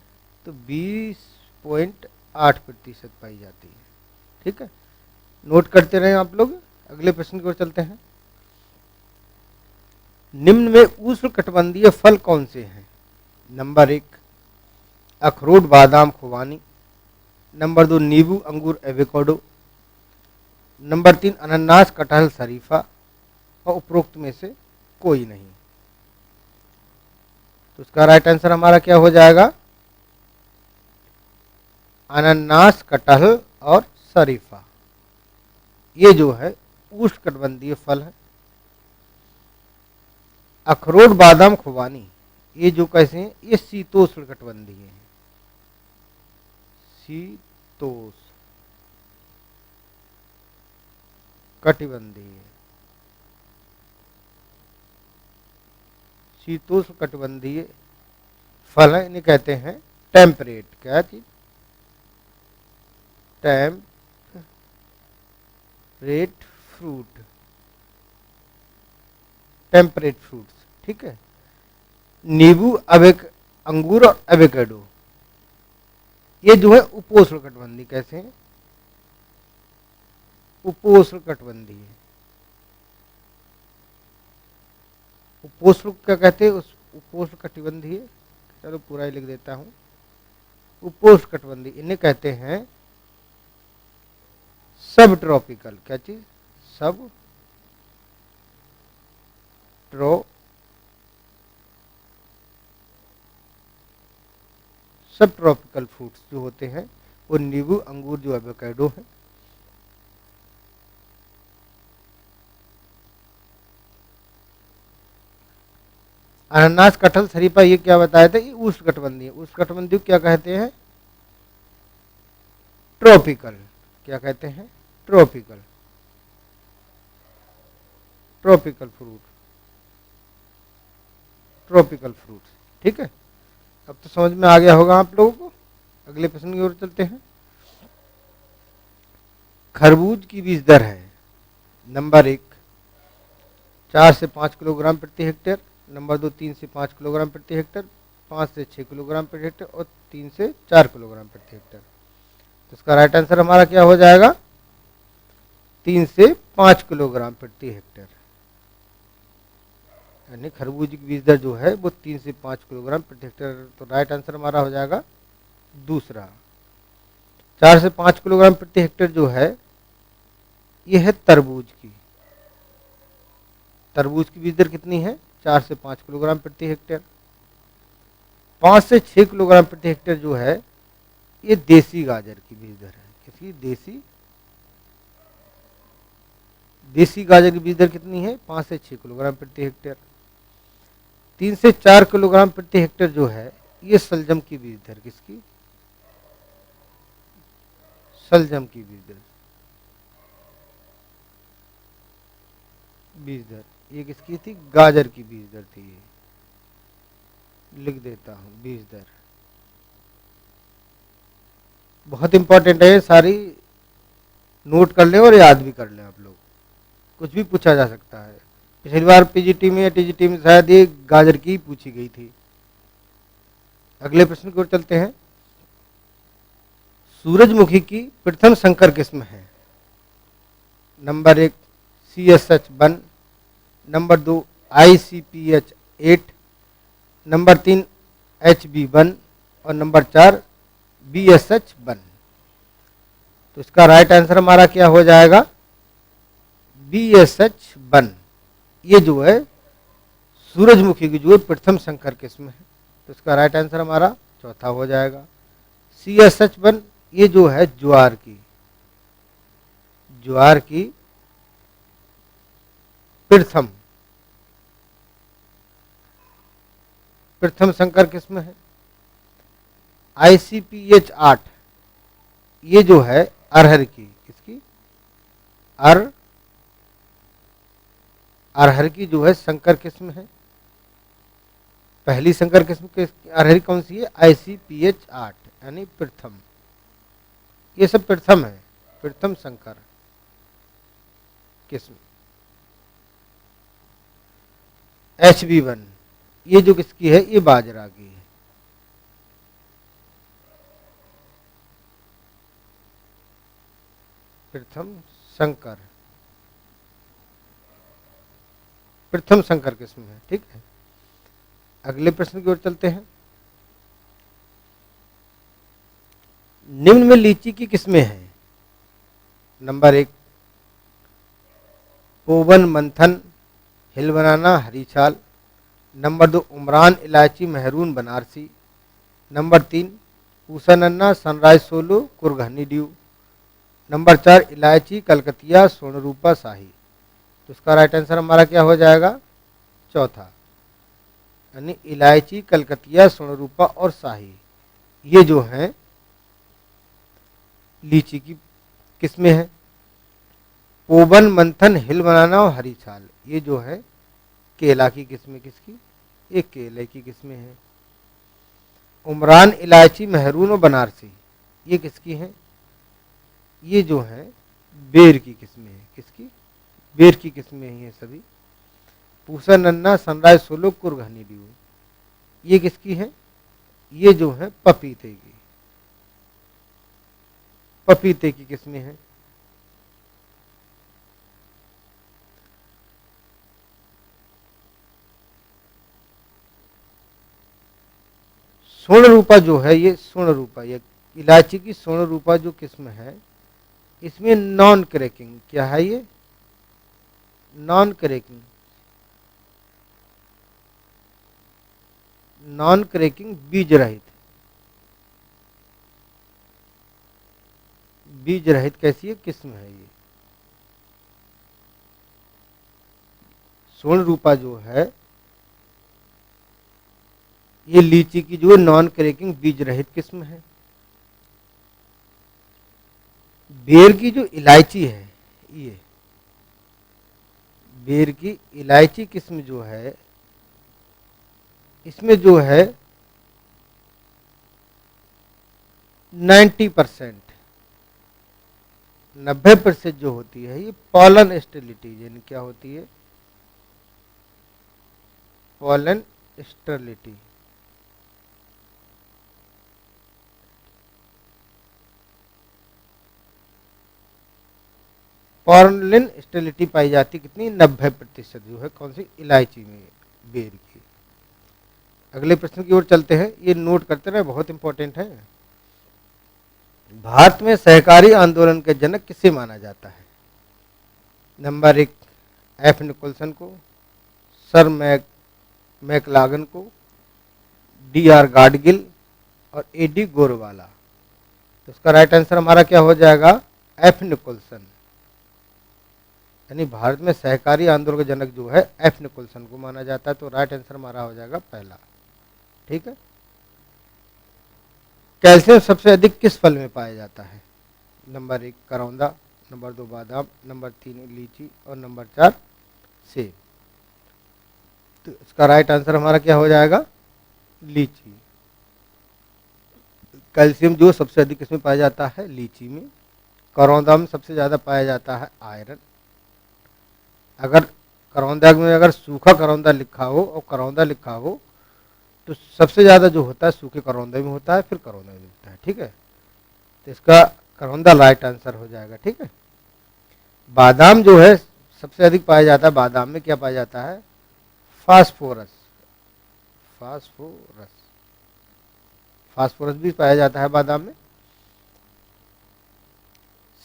तो 20.8% पाई जाती है। ठीक है, नोट करते रहे आप लोग। अगले प्रश्न की ओर चलते हैं। निम्न में उष्णकटिबंधीय फल कौन से हैं? नंबर 1 अखरोट, बादाम, खुबानी, नंबर 2 नींबू, अंगूर, एवोकाडो, नंबर 3 अनानास, कटहल, शरीफा और उपरोक्त में से कोई नहीं। तो इसका राइट आंसर हमारा क्या हो जाएगा? अनानास, कटहल और शरीफा। ये जो है उष्णकटिबंधीय फल है। अखरोट, बादाम, खुबानी ये जो कैसे हैं? ये शीतोष्णकटिबंधीय है। शीतोष्णकटिबंधीय, शीतोष्णकटिबंधीय फल है। इन्हें कहते हैं टेम्परेट। क्या चीज? Temperate fruit. Temperate fruits. ठीक है। नींबू, अंगूर और एवोकाडो ये जो है उपोष्णकटिबंधीय। कैसे हैं? उपोष्णकटिबंधीय। उपोष्ण क्या कहते हैं? उस उपोष्णकटिबंधीय, चलो पूरा ही लिख देता हूं। उपोष्णकटिबंधीय इन्हें कहते हैं सब ट्रॉपिकल। क्या चीज? सब ट्रॉपिकल फ्रूट्स जो होते हैं वो नींबू, अंगूर, जो एवोकाडो है। अनानास, कटहल, शरीफा ये क्या बताया था? ये उष्णकटिबंधीय। उष्णकटिबंधीय क्या कहते हैं? ट्रॉपिकल। क्या कहते हैं? Tropical. Tropical fruit. Tropical fruits. ठीक है, अब तो समझ में आ गया होगा आप लोगों को। अगले प्रश्न की ओर चलते हैं। खरबूज की बीज दर है। नंबर 1 4 से 5 किलोग्राम प्रति हेक्टेयर, नंबर 2 3 से 5 किलोग्राम प्रति हेक्टेयर, 5 से 6 किलोग्राम प्रति हेक्टेयर और 3 से 4 किलोग्राम प्रति हेक्टेयर। तो इसका राइट आंसर हमारा क्या हो जाएगा? 3 से 5 किलोग्राम प्रति हेक्टेयर। यानी खरबूज की बीज दर जो है वो 3 से 5 किलोग्राम प्रति हेक्टेयर। तो राइट आंसर हमारा हो जाएगा दूसरा। 4 से 5 किलोग्राम प्रति हेक्टेयर जो है ये है तरबूज की। तरबूज की बीज दर कितनी है? 4 से 5 किलोग्राम प्रति हेक्टेयर। 5 से 6 किलोग्राम प्रति हेक्टेयर जो है ये देसी गाजर की बीज दर है। किसकी? देसी गाजर की बीज दर कितनी है? 5 से 6 किलोग्राम प्रति हेक्टेयर। 3 से 4 किलोग्राम प्रति हेक्टेयर जो है ये सलजम की बीज दर। किसकी? सलजम की बीज दर। ये किसकी थी? गाजर की बीज दर थी। ये लिख देता हूं, बीज दर। बहुत इंपॉर्टेंट है, ये सारी नोट कर लें और याद भी कर लें आप लोग, कुछ भी पूछा जा सकता है। पिछली बार पीजीटी में या टीजीटी में शायद ये गाजर की पूछी गई थी। अगले प्रश्न की ओर चलते हैं। सूरजमुखी की प्रथम संकर किस्म है। Number 1 CSH1, number 2 ICPH8, number 3 HB1 और नंबर 4 BSH1। तो इसका राइट आंसर हमारा क्या हो जाएगा? BSH1। ये जो है सूरजमुखी की जो है प्रथम संकर किस्म है। तो इसका राइट आंसर हमारा चौथा हो जाएगा। CSH1 ये जो है ज्वार की प्रथम संकर किस्म है। ICPH8 ये जो है अरहर की, किसकी? अरहर की जो है संकर किस्म है। पहली संकर किस्म के अरहर कौन सी है? ICPH8 यानी प्रथम। ये सब प्रथम है, प्रथम संकर किस्म। HB1 ये जो किसकी है? ये बाजरा की है। प्रथम संकर किस्म है। ठीक है, अगले प्रश्न की ओर चलते हैं। निम्न में लीची की किस्में हैं। नंबर 1 पोवन मंथन, हिल बनाना, हरी छाल। नंबर 2 उमरान, इलायची, मेहरून, बनारसी। नंबर 3 पूसा नन्ना, सनराइज सोलो, कुरघनी ड्यू। नंबर 4 इलायची, कलकतिया, सोनरूपा, शाही। तो इसका राइट आंसर हमारा क्या हो जाएगा? चौथा, यानी इलायची, कलकतिया, सोनरूपा और शाही। ये जो हैं लीची की किस्में हैं। पोवन मंथन, हिल बनाना और हरी छाल ये जो है केला की किस्में। किसकी? एक केले की किस्में हैं। उमरान, इलायची, मेहरून और बनारसी ये किसकी हैं? ये जो है बेर की किस्में हैं। किसकी? बेर की किस्में हैं ये सभी। पूसा नन्ना, सनराइज सोलो, कुरघनी ड्यू ये किसकी है? ये जो है पपीते की किस्में हैं। सोनरूपा जो है, ये सोनरूपा, ये इलायची की सोनरूपा जो किस्म है, इसमें नॉन क्रैकिंग क्या है? ये नॉन क्रैकिंग बीज रहित कैसी है किस्म है? ये सोनरूपा जो है ये लीची की जो नॉन क्रैकिंग बीज रहित किस्म है। बेर की जो इलायची है, ये बेर की इलायची किस्म जो है, इसमें जो है 90% जो होती है ये पॉलन स्टेरिलिटी, यानी क्या होती है? Pollen sterility. पॉलन स्टेरिलिटी पाई जाती कितनी? 90% जो है कौन सी? इलायची में, बेर की। अगले प्रश्न की ओर चलते हैं, ये नोट करते रहे, बहुत इंपॉर्टेंट है। भारत में सहकारी आंदोलन के जनक किसे माना जाता है? नंबर 1 F निकोलसन को, सर मैकलागन को, DR गाडगिल और AD गोरवाला। तो इसका राइट आंसर हमारा क्या हो जाएगा? F Nicholson. यानी भारत में सहकारी आंदोलन के जनक जो है F निकोलसन को माना जाता है। तो राइट आंसर हमारा हो जाएगा पहला। ठीक है, कैल्शियम सबसे अधिक किस फल में पाया जाता है? नंबर 1 करौंदा, नंबर 2 बादाम, नंबर 3 लीची और नंबर 4 सेब। तो इसका राइट आंसर हमारा क्या हो जाएगा, लीची। कैल्शियम जो सबसे अधिक किसमें पाया जाता है, लीची में। करौंदा में सबसे ज़्यादा पाया जाता है आयरन। अगर करौंदा में अगर सूखा करौंदा लिखा हो और करौंदा लिखा हो तो सबसे ज़्यादा जो होता है सूखे करौंदे में होता है, फिर करौंदा में होता है। ठीक है, तो इसका करौंदा राइट आंसर हो जाएगा। ठीक है, बादाम जो है सबसे अधिक पाया जाता है, बादाम में क्या पाया जाता है, फास्फोरस। फास्फोरस फास्फोरस भी पाया जाता है बादाम में।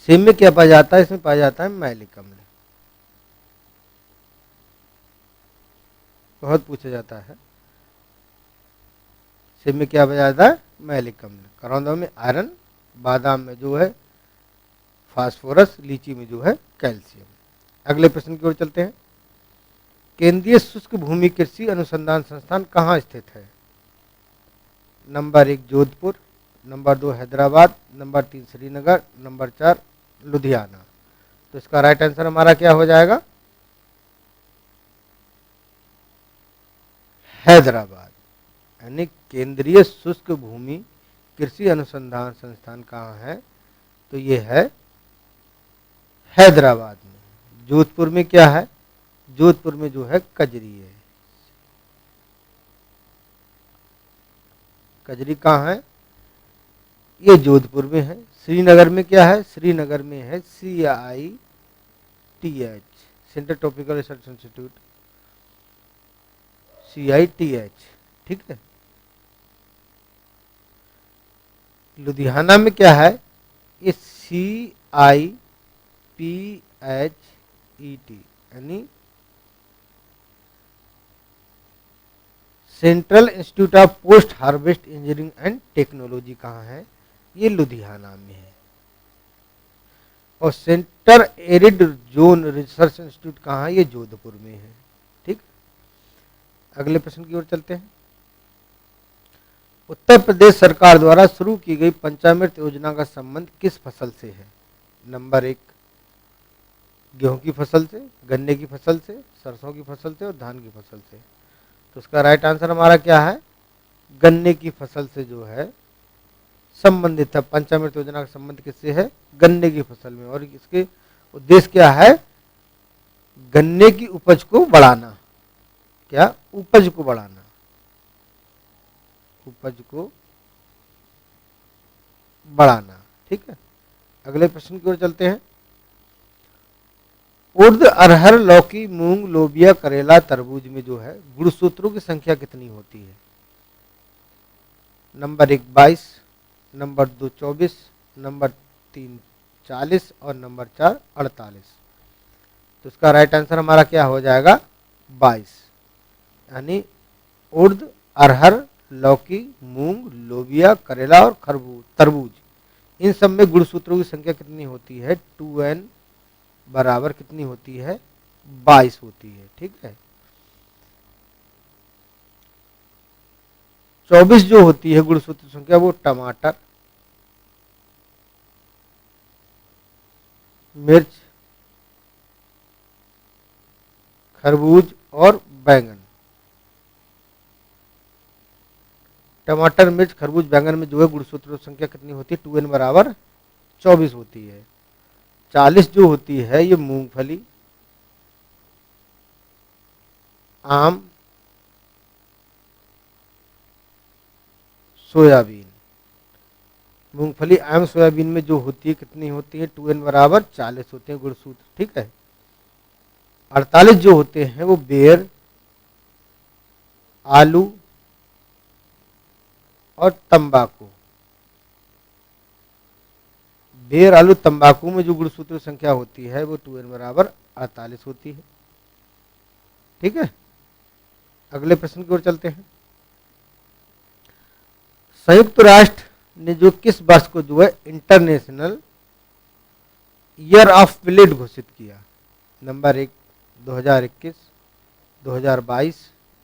सेब में क्या पाया जाता है, इसमें पाया जाता है मैलिक अम्ल। बहुत पूछा जाता है, सेब में क्या पाया जाता है, मैलिक अम्ल। करौंदा में आयरन, बादाम में जो है फास्फोरस, लीची में जो है कैल्शियम। अगले प्रश्न की ओर चलते हैं। केंद्रीय शुष्क भूमि कृषि अनुसंधान संस्थान कहाँ स्थित है? Number 1 Jodhpur, number 2 Hyderabad, number 3 Srinagar, number 4 Ludhiana. तो इसका राइट आंसर हमारा क्या हो जाएगा, हैदराबाद। यानी केंद्रीय शुष्क भूमि कृषि अनुसंधान संस्थान कहाँ है, तो ये है हैदराबाद में। जोधपुर में क्या है, जोधपुर में जो है कजरी है। कजरी कहाँ है, ये जोधपुर में है। श्रीनगर में क्या है, श्रीनगर में है CITH, central tropical research institute, CITH। ठीक है, लुधियाना में क्या है, ये CIPHET, यानी central institute of post harvest engineering and technology कहाँ है, ये लुधियाना में है। और centre arid zone research institute कहाँ है, ये जोधपुर में है। ठीक, अगले प्रश्न की ओर चलते हैं। उत्तर प्रदेश सरकार द्वारा शुरू की गई पंचामृत योजना का संबंध किस फसल से है? नंबर 1 गेहूं की फसल से, गन्ने की फसल से, सरसों की फसल से और धान की फसल से। तो उसका राइट आंसर हमारा क्या है, गन्ने की फसल से जो है संबंधित है। पंचामृत योजना का संबंध किससे है, गन्ने की फसल में। और इसके उद्देश्य क्या है, गन्ने की उपज को बढ़ाना। क्या, उपज को बढ़ाना, उपज को बढ़ाना। ठीक है, अगले प्रश्न की ओर चलते हैं। उर्द, अरहर, लौकी, मूंग, लोबिया, करेला, तरबूज में जो है गुणसूत्रों की संख्या कितनी होती है? नंबर 1 22, नंबर 2 24, नंबर 3 40 और नंबर 4 48। तो इसका राइट आंसर हमारा क्या हो जाएगा, 22। यानी उर्द, अरहर, लौकी, मूंग, लोबिया, करेला और तरबूज, इन सब में गुणसूत्रों की संख्या कितनी होती है, 2n बराबर कितनी होती है, 22 होती है। ठीक है, 24 जो होती है गुणसूत्र संख्या, वो टमाटर, मिर्च, खरबूज और बैंगन। टमाटर, मिर्च, खरबूज, बैंगन में जो है गुणसूत्र संख्या कितनी होती है, 2n बराबर 24 होती है। 40 जो होती है ये मूंगफली, आम, सोयाबीन। मूंगफली, आम, सोयाबीन में जो होती है कितनी होती है, 2n बराबर 40 होते हैं गुणसूत्र। ठीक है, 48 जो होते हैं वो बेर, आलू और तंबाकू। बेर, आलू, तंबाकू में जो गुणसूत्र संख्या होती है वो 2n बराबर 48 होती है। ठीक है, अगले प्रश्न की ओर चलते हैं। संयुक्त राष्ट्र ने जो किस वर्ष को जो है इंटरनेशनल ईयर ऑफ मिलेट घोषित किया? नंबर 1 2021, 2022,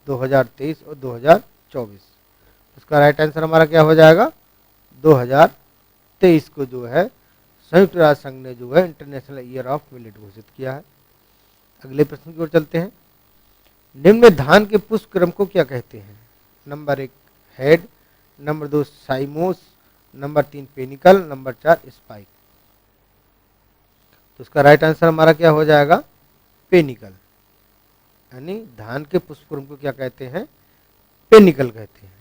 2023 और 2024। इसका राइट आंसर हमारा क्या हो जाएगा, 2023 को जो है संयुक्त राष्ट्र संघ ने जो है इंटरनेशनल ईयर ऑफ मिलेट घोषित किया है। अगले प्रश्न की ओर चलते हैं। निम्न में धान के पुष्प क्रम को क्या कहते हैं? Number 1 head, number 2 साइमोस, number 3 panicle, number 4 spike. तो उसका राइट आंसर हमारा क्या हो जाएगा? पेनिकल। यानी धान के पुष्प क्रम को क्या कहते हैं? पेनिकल कहते हैं।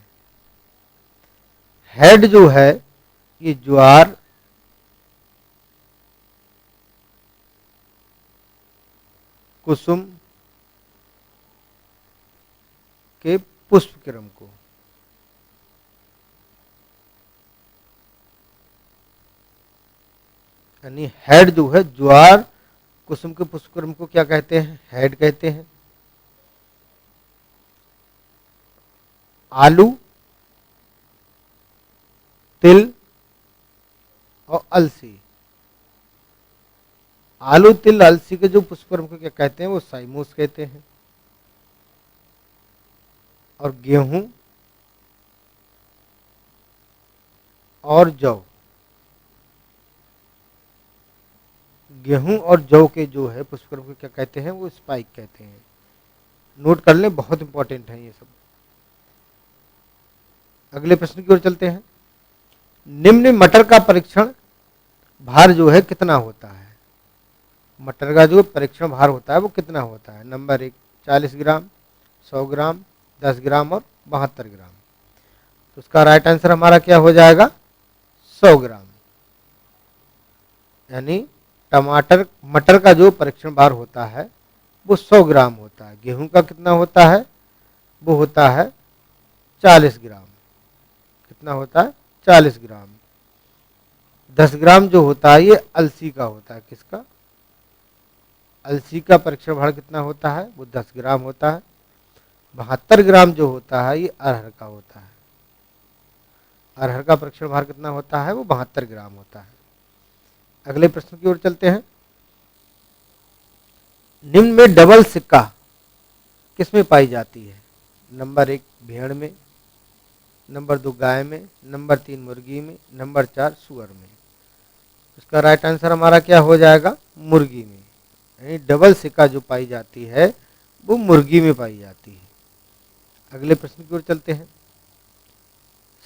हेड जो है ये ज्वार, कुसुम के पुष्प क्रम को, यानी हेड जो है ज्वार कुसुम के पुष्प क्रम को क्या कहते हैं? हेड कहते हैं। आलू, तिल और अलसी, आलू तिल अलसी के जो पुष्प क्रम को क्या कहते हैं? वो साइमोस कहते हैं। और गेहूं और जौ, गेहूं और जौ के जो है पुष्प क्रम को क्या कहते हैं? वो स्पाइक कहते हैं। नोट कर लें, बहुत इंपॉर्टेंट है ये सब। अगले प्रश्न की ओर चलते हैं। निम्न मटर का परीक्षण भार जो है कितना होता है? मटर का जो परीक्षण भार होता है वो कितना होता है? नंबर 1 40 ग्राम, 100 ग्राम, 10 ग्राम और 72 ग्राम। तो उसका राइट आंसर हमारा क्या हो जाएगा? 100 ग्राम। यानी मटर का जो परीक्षण भार होता है वो 100 ग्राम होता है। गेहूं का कितना होता है? वो होता है 40 ग्राम। कितना होता है? 40 ग्राम। 10 ग्राम जो होता है ये अलसी का होता है। किसका? अलसी का परीक्षण भार कितना होता है? वो 10 ग्राम होता है। 72 ग्राम जो होता है ये अरहर का होता है। अरहर का परीक्षण भार कितना होता है? वो 72 ग्राम होता है। अगले प्रश्न की ओर चलते हैं। निम्न में डबल सिक्का किसमें पाई जाती है? नंबर 1 भेड़ में, नंबर 2 गाय में, नंबर 3 मुर्गी में, नंबर 4 सुअर में। इसका राइट आंसर हमारा क्या हो जाएगा? मुर्गी में। यानी डबल सिक्का जो पाई जाती है वो मुर्गी में पाई जाती है। अगले प्रश्न की ओर चलते हैं।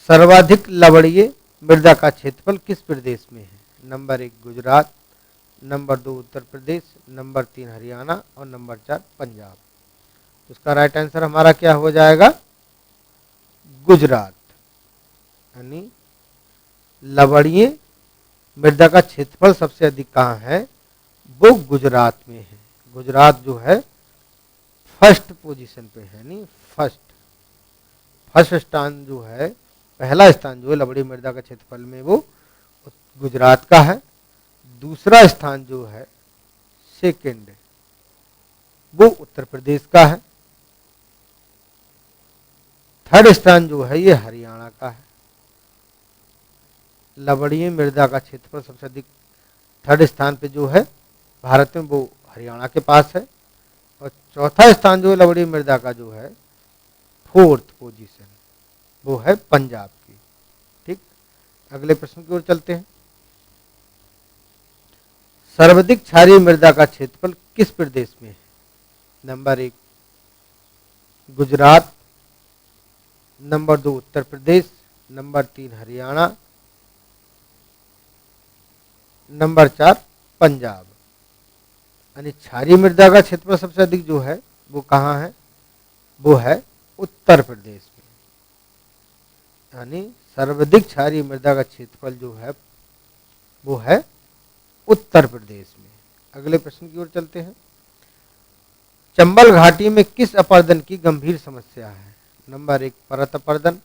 सर्वाधिक लवणीय मृदा का क्षेत्रफल किस प्रदेश में है? Number 1 Gujarat, number 2 Uttar Pradesh, number 3 Haryana और नंबर 4 पंजाब। उसका राइट आंसर हमारा क्या हो जाएगा? गुजरात। यानी लवणीय मृदा का क्षेत्रफल सबसे अधिक कहाँ है? वो गुजरात में है। गुजरात जो है फर्स्ट पोजीशन पे है। यानी फर्स्ट स्थान जो है, पहला स्थान जो है लवणीय मृदा का क्षेत्रफल में वो गुजरात का है। दूसरा स्थान जो है सेकंड वो उत्तर प्रदेश का है। थर्ड स्थान जो है ये हरियाणा का है। लवणीय मृदा का क्षेत्रफल सबसे अधिक थर्ड स्थान पे जो है भारत में वो हरियाणा के पास है। और चौथा स्थान जो है लवणीय मृदा का जो है फोर्थ पोजीशन वो है पंजाब की। ठीक, अगले प्रश्न की ओर चलते हैं। सर्वाधिक क्षारीय मृदा का क्षेत्रफल किस प्रदेश में है? Number 1 Gujarat, number 2 Uttar Pradesh, number 3 Haryana, number 4 Punjab. यानी क्षारीय मृदा का क्षेत्रफल सबसे अधिक जो है वो कहाँ है? वो है उत्तर प्रदेश में। यानी सर्वाधिक क्षारीय मृदा का क्षेत्रफल जो है वो है उत्तर प्रदेश में। अगले प्रश्न की ओर चलते हैं। चंबल घाटी में किस अपर्दन की गंभीर समस्या है? नंबर 1 परत अपर्दन,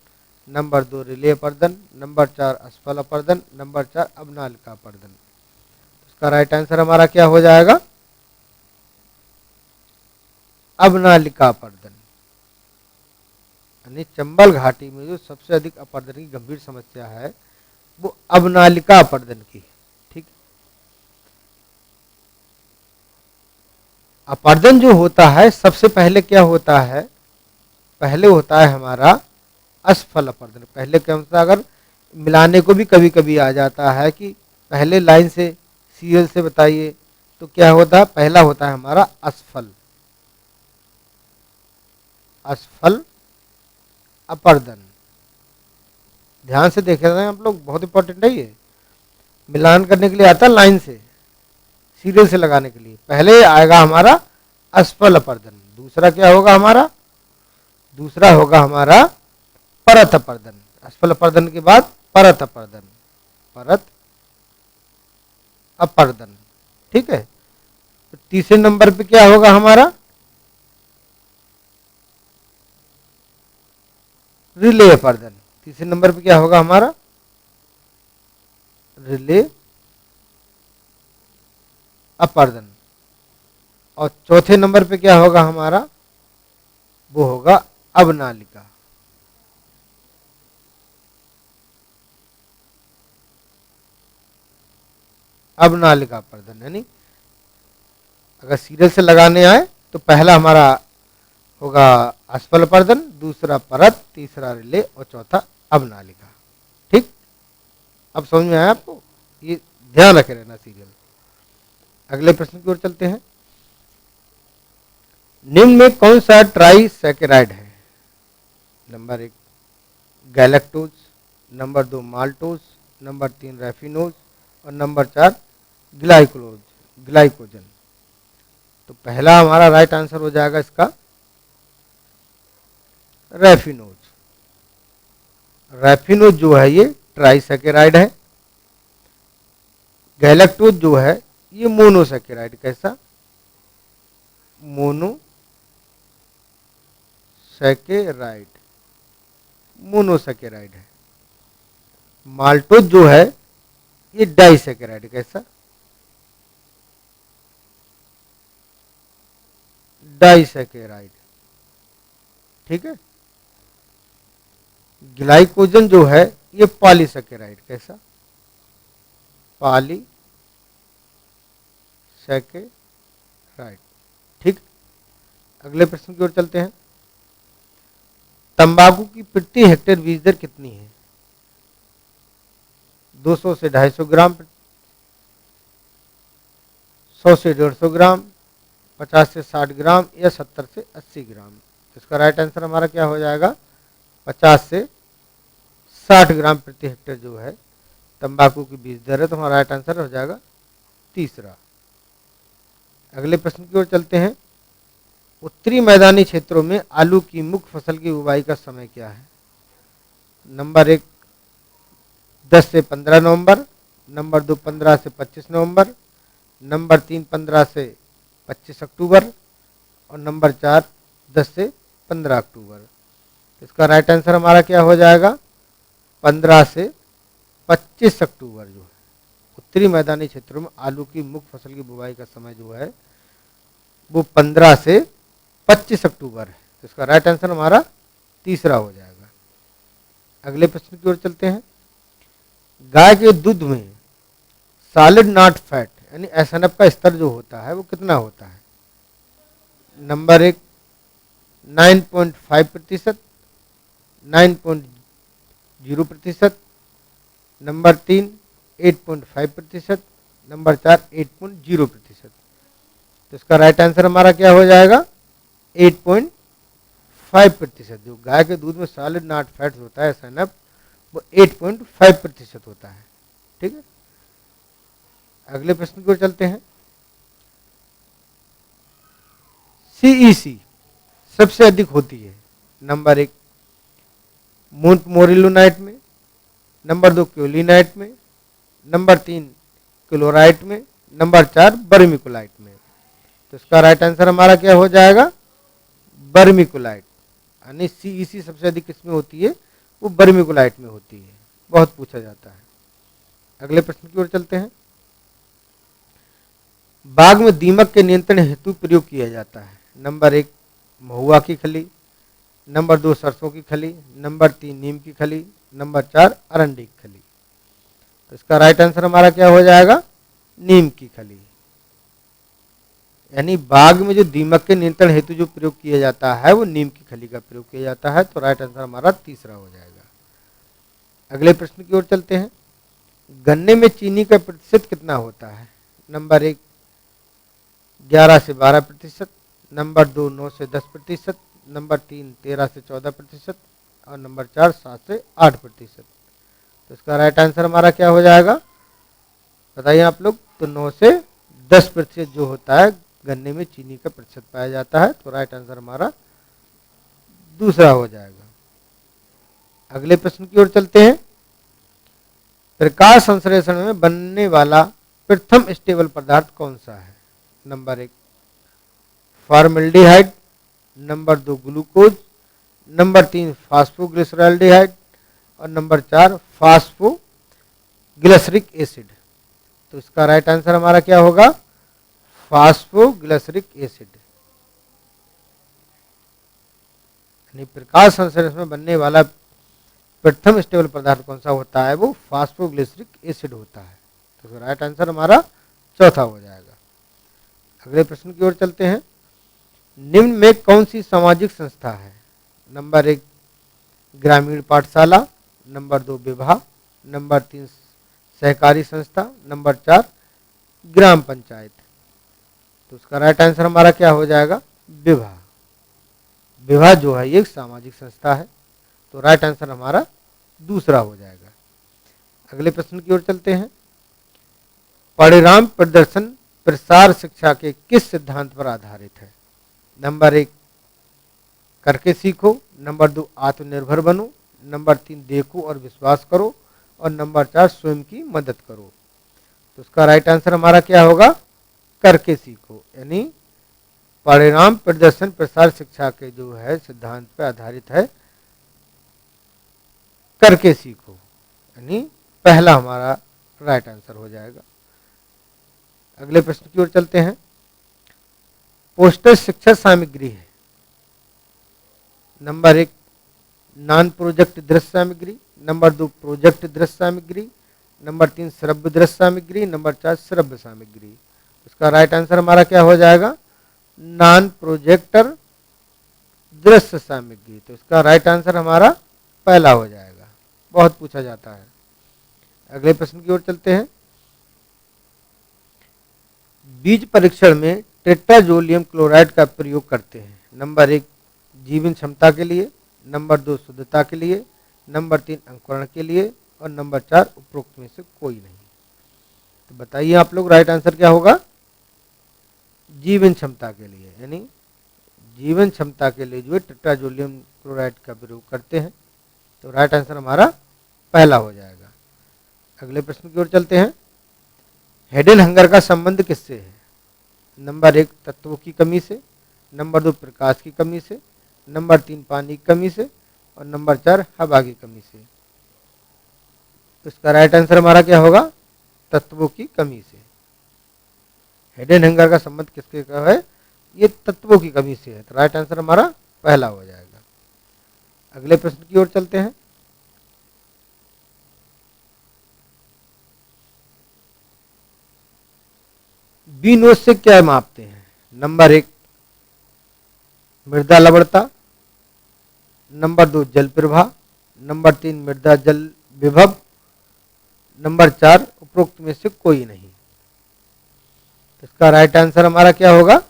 नंबर 2 रिले अपर्दन, नंबर 4 असफल अपर्दन, नंबर 4 अवनालिका अपर्दन। इसका राइट आंसर हमारा क्या हो जाएगा? अवनालिका अपर्दन। यानी चंबल घाटी में जो सबसे अधिक अपर्दन की गंभीर समस्या है वो अवनालिका अपर्दन की। ठीक, अपर्दन जो होता है सबसे पहले क्या होता है? पहले होता है हमारा असफल अपर्दन। पहले क्या होता है? अगर मिलाने को भी कभी कभी आ जाता है कि पहले लाइन से सीरियल से बताइए, तो क्या होता है? पहला होता है हमारा असफल। असफल अपर्दन। ध्यान से देख रहे हैं आप लोग, बहुत इंपॉर्टेंट है ये। मिलान करने के लिए आता है लाइन से, सीरियल से लगाने के लिए। पहले आएगा हमारा असफल अपर्दन, दूसरा क्या होगा हमारा, दूसरा होगा हमारा परत अपर्दन। असफल अपर्दन के बाद परत अपर्दन, परत अपर्दन। ठीक है। तो तीसरे नंबर पे क्या होगा हमारा, रिले अपर्दन। तीसरे नंबर पे क्या होगा हमारा, रिले अपर्दन। और चौथे नंबर पे क्या होगा हमारा, वो होगा अवनालिका। अवनालिका अपर्दन। यानी अगर सीरियल से लगाने आए तो पहला हमारा होगा असफल अपर्दन, दूसरा परत, तीसरा रिले और चौथा अवनालिका। ठीक, अब समझ में आया आपको, ये ध्यान रखे रहना सीरियल। अगले प्रश्न की ओर चलते हैं। निम्न में कौन सा ट्राइसैकेराइड है? Number 1 galactose, number 2 maltose, number 3 raffinose और नंबर 4 ग्लाइकोजन। तो पहला हमारा राइट आंसर हो जाएगा इसका रैफिनोज। रैफिनोज जो है ये ट्राइसैकेराइड है। गैलेक्टोज जो है ये मोनोसैकेराइड। कैसा, मोनोसैकेराइड, मोनोसैकेराइड है। माल्टोज जो है ये डाइसैकेराइड। कैसा, डाइसैकेराइड। ठीक है। ग्लाइकोजन जो है ये पॉलीसैकेराइड। कैसा, पॉलीसैकेराइड। ठीक। अगले प्रश्न की ओर चलते हैं। तंबाकू की प्रति हेक्टेयर बीज दर कितनी है? 200 से 250 ग्राम, 100 से 150 ग्राम, 50 से 60 ग्राम या 70 से 80 ग्राम। इसका राइट आंसर हमारा क्या हो जाएगा, 50 से 60 ग्राम प्रति हेक्टेयर जो है तंबाकू की बीज दर है। तो हमारा राइट आंसर हो जाएगा तीसरा। अगले प्रश्न की ओर चलते हैं। उत्तरी मैदानी क्षेत्रों में आलू की मुख्य फसल की बुवाई का समय क्या है? नंबर 1 10 से 15 नवंबर, नंबर 2 15 से 25 नवंबर, नंबर 3 15 से 25 अक्टूबर और नंबर 4 10 से 15 अक्टूबर। इसका राइट आंसर हमारा क्या हो जाएगा, 15 से 25 अक्टूबर जो है उत्तरी मैदानी क्षेत्रों में आलू की मुख्य फसल की बुवाई का समय जो है वो 15 से 25 अक्टूबर है। तो इसका राइट आंसर हमारा तीसरा हो जाएगा। अगले प्रश्न की ओर चलते हैं। गाय के दूध में सॉलिड नॉट फैट यानी एसएनएफ का स्तर जो होता है वो कितना होता है? Number 1 9.5%, 9.0%, number 3 8.5%, number 4 8.0%। तो इसका राइट आंसर हमारा क्या हो जाएगा, 8.5%। जो गाय के दूध में सॉलिड नॉट फैट्स होता है एसएनएफ वो 8.5% होता है। ठीक है। अगले प्रश्न की ओर चलते हैं। सीईसी सबसे अधिक होती है नंबर 1 मोरिलोनाइट में, नंबर 2 क्योलिनाइट में, नंबर 3 क्लोराइट में, नंबर 4 बर्मिकुलाइट में। तो इसका राइट आंसर हमारा क्या हो जाएगा, बर्मिकुलाइट। यानी सीईसी सबसे अधिक किसमें होती है, वो बर्मिकुलाइट में होती है, बहुत पूछा जाता है। अगले प्रश्न की ओर चलते हैं। बाग में दीमक के नियंत्रण हेतु प्रयोग किया जाता है। नंबर 1 महुआ की खली, नंबर 2 सरसों की खली, नंबर 3 नीम की खली, नंबर 4 अरंडी की खली। तो इसका राइट आंसर हमारा क्या हो जाएगा, नीम की खली। यानी बाग में जो दीमक के नियंत्रण हेतु जो प्रयोग किया जाता है वो नीम की खली का प्रयोग किया जाता है। तो राइट आंसर हमारा तीसरा हो जाएगा। अगले प्रश्न की ओर चलते हैं। गन्ने में चीनी का प्रतिशत कितना होता है? नंबर 1 11 से 12%, नंबर 2 9 से 10%, नंबर 3 13 से 14%, और नंबर 4 7 से 8%। तो इसका राइट आंसर हमारा क्या हो जाएगा, बताइए आप लोग। तो 9 से 10% जो होता है गन्ने में चीनी का प्रतिशत पाया जाता है। तो राइट आंसर हमारा दूसरा हो जाएगा। अगले प्रश्न की ओर चलते हैं। प्रकाश संश्लेषण में बनने वाला प्रथम स्टेबल पदार्थ कौन सा है? Number 1 formaldehyde, number 2 glucose, number 3 फास्फोग्लिसरॉल्डिहाइड, और नंबर 4 फास्फोग्लिसरिक एसिड। तो इसका राइट आंसर हमारा क्या होगा, फास्फोग्लिसरिक एसिड। यानी प्रकाश संश्लेषण में बनने वाला प्रथम स्टेबल पदार्थ कौन सा होता है, वो फास्फोग्लिसरिक एसिड होता है। तो राइट आंसर हमारा चौथा हो जाएगा। अगले प्रश्न की ओर चलते हैं। निम्न में कौन सी सामाजिक संस्था है? नंबर 1 ग्रामीण पाठशाला, नंबर 2 विवाह, नंबर 3 सहकारी संस्था, नंबर 4 ग्राम पंचायत। तो उसका राइट आंसर हमारा क्या हो जाएगा, विवाह। विवाह जो है ये एक सामाजिक संस्था है। तो राइट आंसर हमारा दूसरा हो जाएगा। अगले प्रश्न की ओर चलते हैं। परिणाम प्रदर्शन प्रसार शिक्षा के किस सिद्धांत पर आधारित है? नंबर 1 करके सीखो, नंबर 2 आत्मनिर्भर बनो, नंबर 3 देखो और विश्वास करो, और नंबर 4 स्वयं की मदद करो। तो उसका राइट आंसर हमारा क्या होगा, करके सीखो। यानी परिणाम प्रदर्शन प्रसार शिक्षा के जो है सिद्धांत पर आधारित है, करके सीखो, यानी पहला हमारा राइट आंसर हो जाएगा। अगले प्रश्न की ओर चलते हैं। पोस्टर शिक्षा सामग्री है। नंबर 1 नॉन प्रोजेक्ट दृश्य सामग्री, नंबर 2 प्रोजेक्ट दृश्य सामग्री, नंबर 3 श्रव्य दृश्य सामग्री, नंबर 4 श्रव्य सामग्री। इसका राइट आंसर हमारा क्या हो जाएगा, नॉन प्रोजेक्टर दृश्य सामग्री। तो इसका राइट आंसर हमारा पहला हो जाएगा। बहुत पूछा जाता है। अगले प्रश्न की ओर चलते हैं। बीज परीक्षण में टेट्राजोलियम क्लोराइड का प्रयोग करते हैं। नंबर 1 जीवन क्षमता के लिए, नंबर 2 शुद्धता के लिए, नंबर 3 अंकुरण के लिए, और नंबर 4 उपरोक्त में से कोई नहीं। तो बताइए आप लोग राइट आंसर क्या होगा, जीवन क्षमता के लिए। यानी जीवन क्षमता के लिए जो है टेट्राजोलियम क्लोराइड का प्रयोग करते हैं। तो राइट आंसर हमारा पहला हो जाएगा। अगले प्रश्न की ओर चलते हैं। हेडेन हंगर का संबंध किससे है? नंबर 1 तत्वों की कमी से, नंबर 2 प्रकाश की कमी से, नंबर 3 पानी की कमी से, और नंबर 4 हवा की कमी से। तो इसका राइट आंसर हमारा क्या होगा, तत्वों की कमी से। हेडेन हंगर का संबंध किसके का है, ये तत्वों की कमी से है। तो राइट आंसर हमारा पहला हो जाएगा। अगले प्रश्न की ओर चलते हैं। बी नोच से क्या मापते हैं? नंबर 1 मृदा लवणता, नंबर 2 जल प्रवाह, नंबर 3 मृदा जल विभव, नंबर 4 उपरोक्त में से कोई नहीं। तो इसका राइट आंसर हमारा क्या होगा,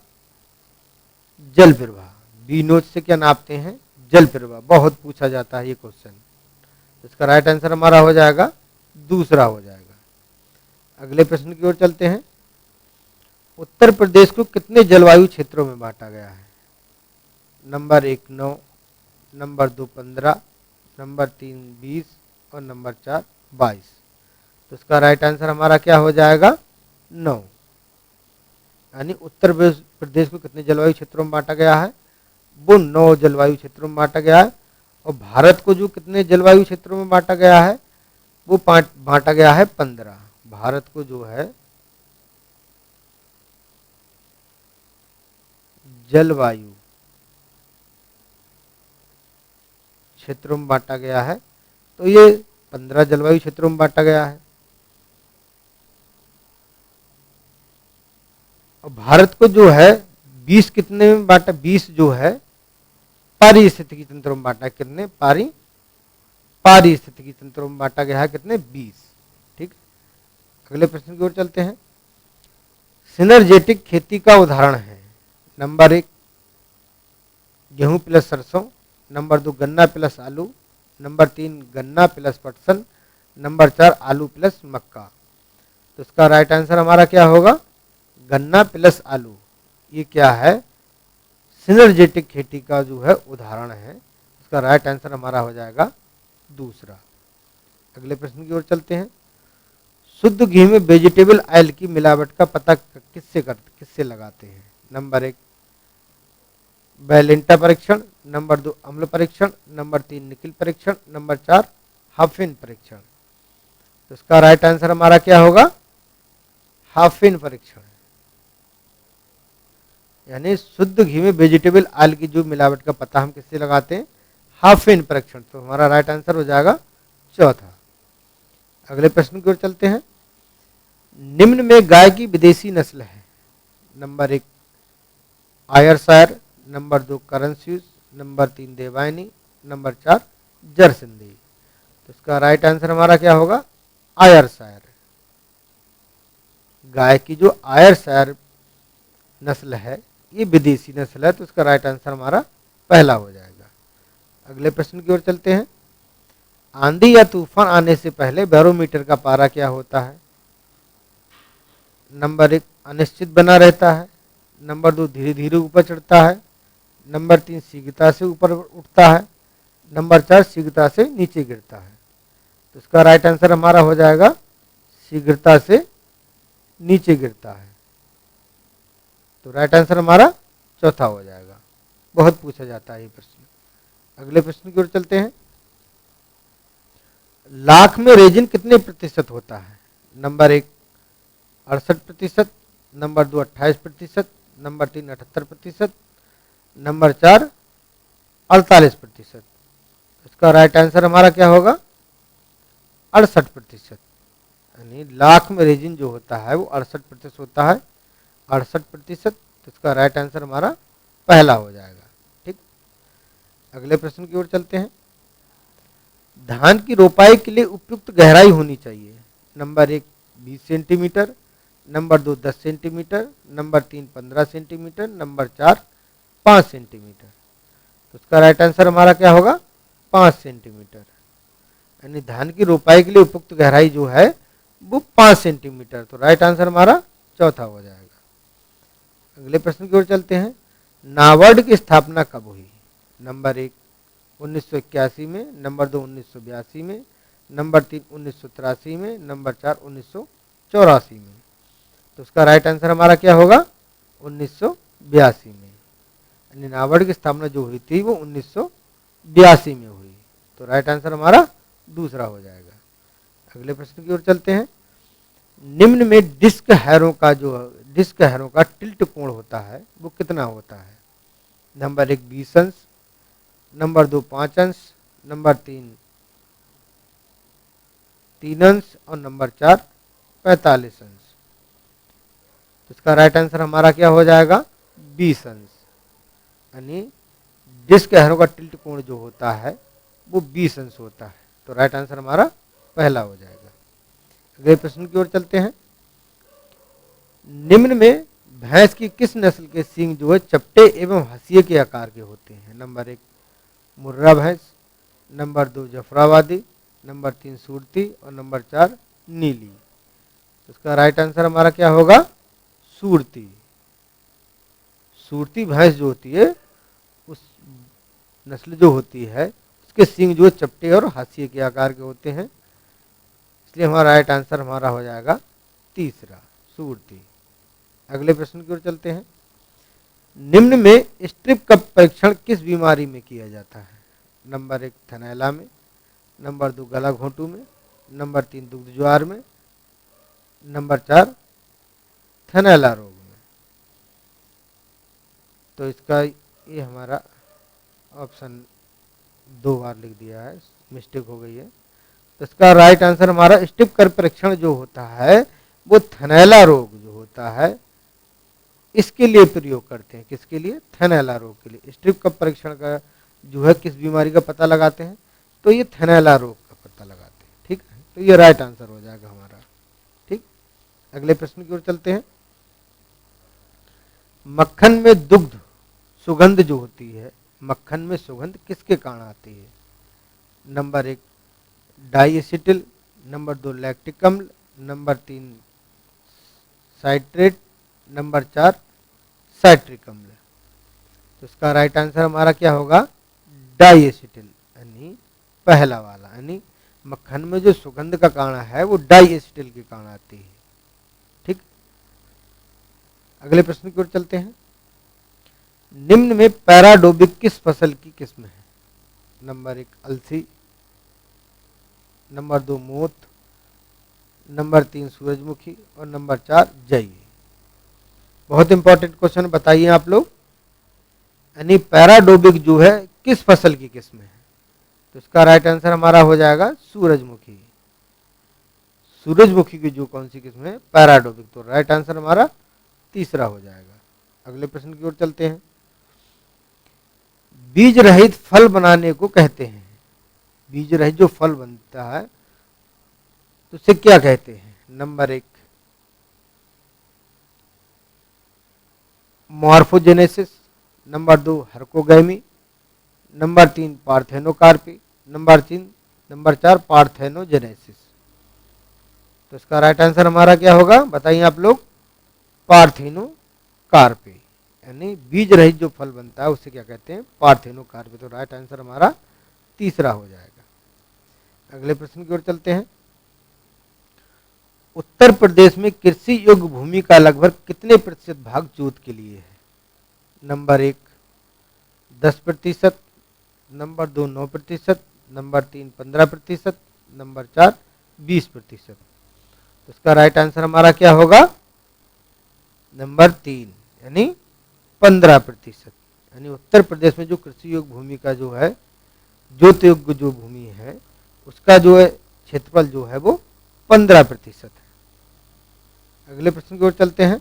जल प्रवाह। बी नोच से क्या नापते हैं, जल प्रवाह। बहुत पूछा जाता है ये क्वेश्चन। तो इसका राइट आंसर हमारा हो जाएगा दूसरा हो जाएगा। अगले प्रश्न की ओर चलते हैं। उत्तर प्रदेश को कितने जलवायु क्षेत्रों में बांटा गया है? नंबर 1 9, नंबर 2 15, नंबर 3 20, और नंबर 4 22। तो इसका राइट आंसर हमारा क्या हो जाएगा, 9। यानी उत्तर प्रदेश को कितने जलवायु क्षेत्रों में बांटा गया है, वो 9 जलवायु क्षेत्रों में बांटा गया है। और भारत को जो कितने जलवायु क्षेत्रों में बांटा गया है, वो बांटा गया है 15। भारत को जो है जलवायु क्षेत्रों में बांटा गया है। तो ये 15 जलवायु क्षेत्रों में बांटा गया है। और भारत को जो है 20 कितने में बांटा, 20 जो है पारिस्थितिकी तंत्रों में बांटा। कितने, पारिस्थितिकी तंत्रों में बांटा गया है, कितने, 20। ठीक। अगले प्रश्न की ओर चलते हैं। सिनर्जेटिक खेती का उदाहरण है। नंबर 1 गेहूं प्लस सरसों, नंबर 2 गन्ना प्लस आलू, नंबर 3 गन्ना प्लस पटसन, नंबर 4 आलू प्लस मक्का। तो इसका राइट आंसर हमारा क्या होगा? गन्ना प्लस आलू। ये क्या है? सिनर्जेटिक खेती का जो है उदाहरण है। इसका राइट आंसर हमारा हो जाएगा दूसरा। अगले प्रश्न की ओर चलते हैं। शुद्ध घी में वेजिटेबल ऑयल की मिलावट का पता किससे लगाते हैं? नंबर 1 बैलेंटा परीक्षण, नंबर 2 अम्ल परीक्षण, नंबर 3 निकिल परीक्षण, नंबर 4 हाफिन परीक्षण। तो इसका राइट आंसर हमारा क्या होगा? हाफिन परीक्षण। यानी शुद्ध घी में वेजिटेबल ऑयल की जो मिलावट का पता हम किससे लगाते हैं? हाफिन परीक्षण। तो हमारा राइट आंसर हो जाएगा चौथा। अगले प्रश्न की ओर चलते हैं। निम्न में गाय की विदेशी नस्ल है? Number 1 Ayrshire, number 2 Karan Swiss, number 3 देवायनी, नंबर 4 जरसिंधी। तो इसका राइट आंसर हमारा क्या होगा? आयरशायर। गाय की जो आयरशायर नस्ल है ये विदेशी नस्ल है, तो इसका राइट आंसर हमारा पहला हो जाएगा। अगले प्रश्न की ओर चलते हैं। आंधी या तूफान आने से पहले बैरोमीटर का पारा क्या होता है? नंबर 1 अनिश्चित बना रहता है, नंबर 2 धीरे धीरे ऊपर चढ़ता है, नंबर 3 शीघ्रता से ऊपर उठता है, नंबर 4 शीघ्रता से नीचे गिरता है। तो इसका राइट आंसर हमारा हो जाएगा शीघ्रता से नीचे गिरता है। तो राइट आंसर हमारा चौथा हो जाएगा। बहुत पूछा जाता है ये प्रश्न। अगले प्रश्न की ओर चलते हैं। लाख में रेजिन कितने प्रतिशत होता है? Number 1 68%, number 2 28%, number 3 78%, number 4 48%। इसका राइट आंसर हमारा क्या होगा? 68%। यानी लाख में रेजिन जो होता है वो 68% होता है। 68%। तो इसका राइट आंसर हमारा पहला हो जाएगा। ठीक। अगले प्रश्न की ओर चलते हैं। धान की रोपाई के लिए उपयुक्त गहराई होनी चाहिए? Number 1 20 centimetre, number 2 10 centimetre, number 3 15 centimetre, number 4 5 centimetre. तो इसका राइट आंसर हमारा क्या होगा? 5 सेंटीमीटर। यानी धान की रोपाई के लिए उपयुक्त गहराई जो है वो 5 सेंटीमीटर। तो राइट आंसर हमारा चौथा हो जाएगा। अगले प्रश्न की ओर चलते हैं। नाबार्ड की स्थापना कब हुई? नंबर 1 1981 में, नंबर 2 1982 में, नंबर 3 1983 में, नंबर 4 1984 में। तो उसका राइट आंसर हमारा क्या होगा? 1982 में। यानी नाबार्ड की स्थापना जो हुई थी वो 1982 में हुई। तो राइट आंसर हमारा दूसरा हो जाएगा। अगले प्रश्न की ओर चलते हैं। निम्न में डिस्क हैरों का टिल्ट कोण होता है वो कितना होता है? नंबर 1 20 अंश, नंबर 2 5 अंश, नंबर 3 3 अंश और नंबर 4 45 अंश। तो इसका राइट आंसर हमारा क्या हो जाएगा? 20 अंश। यानी डिस्क हैरों का टिल्ट कोण जो होता है वो 20 अंश होता है। तो राइट आंसर हमारा पहला हो जाएगा। अगले प्रश्न की ओर चलते हैं। निम्न में भैंस की किस नस्ल के सींग जो है चपटे एवं हंसिए के आकार के होते हैं? नंबर 1 मुर्रा भैंस, नंबर 2 जफराबादी, नंबर 3 सूरती और नंबर 4 नीली। इसका राइट आंसर हमारा क्या होगा? सूरती। सूरती भैंस जो होती है उस नस्ल जो होती है उसके सींग जो चपटे और हाशिए के आकार के होते हैं, इसलिए हमारा राइट आंसर हमारा हो जाएगा तीसरा सूरती। अगले प्रश्न की ओर चलते हैं। निम्न में स्ट्रिप कप परीक्षण किस बीमारी में किया जाता है? नंबर 1 थनैला में, नंबर 2 गला घोंटू में, नंबर 3 दुग्ध ज्वार में, नंबर 4 थनैला रोग में। तो इसका ये हमारा ऑप्शन 2 बार लिख दिया है, मिस्टेक हो गई है। तो इसका राइट आंसर हमारा स्ट्रिप कप परीक्षण जो होता है वो थनैला रोग जो होता है इसके लिए प्रयोग करते हैं। किसके लिए? थनैला रोग के लिए। स्ट्रिप कप परीक्षण का जो है किस बीमारी का पता लगाते हैं? तो ये थनैला रोग का पता लगाते हैं। ठीक है, तो ये राइट आंसर हो जाएगा हमारा। ठीक। अगले प्रश्न की ओर चलते हैं। मक्खन में दुग्ध सुगंध जो होती है मक्खन में सुगंध किसके कारण आती है? नंबर 1 डाई एसिटिल, नंबर 2 लैक्टिक अम्ल, नंबर 3 साइट्रेट, नंबर 4 साइट्रिक अम्ल। तो इसका राइट आंसर हमारा क्या होगा? डाई एसिटिल, यानी पहला वाला, यानी मक्खन में जो सुगंध का कारण है वो डाई एसिटिल के कारण आती है। ठीक, अगले प्रश्न की ओर चलते हैं। निम्न में पैराडोबिक किस फसल की किस्म है? नंबर 1 अलसी, नंबर 2 मोठ, नंबर 3 सूरजमुखी और नंबर 4 जई। बहुत इंपॉर्टेंट क्वेश्चन, बताइए आप लोग, यानी पैराडोबिक जो है किस फसल की किस्म है? तो इसका राइट आंसर हमारा हो जाएगा सूरजमुखी। सूरजमुखी की जो कौन सी किस्म है? पैराडोबिक। तो राइट आंसर हमारा तीसरा हो जाएगा। अगले प्रश्न की ओर चलते हैं। बीज रहित फल बनाने को कहते हैं। बीज रहित जो फल बनता है तो उसे क्या कहते हैं? Number 1 morphogenesis, number 2 herkogamy, number 3 parthenocarpy, number 4 parthenogenesis. तो इसका राइट आंसर हमारा क्या होगा? बताइए आप लोग। पार्थेनोकार्पी, यानी बीज रहित जो फल बनता है उसे क्या कहते हैं? पार्थेनोकार्पी। तो राइट आंसर हमारा तीसरा हो जाएगा। अगले प्रश्न की ओर चलते हैं। उत्तर प्रदेश में कृषि योग्य भूमि का लगभग कितने प्रतिशत भाग जोत के लिए है? Number 1 10%, number 2 9%, number 3 15%, number 4 20%। तो इसका राइट आंसर हमारा क्या होगा? नंबर 3, यानी 15%। यानी उत्तर प्रदेश में जो कृषि योग्य भूमि का जो है, जोत योग्य जो भूमि है उसका जो है क्षेत्रफल जो है वो 15% है। अगले प्रश्न की ओर चलते हैं।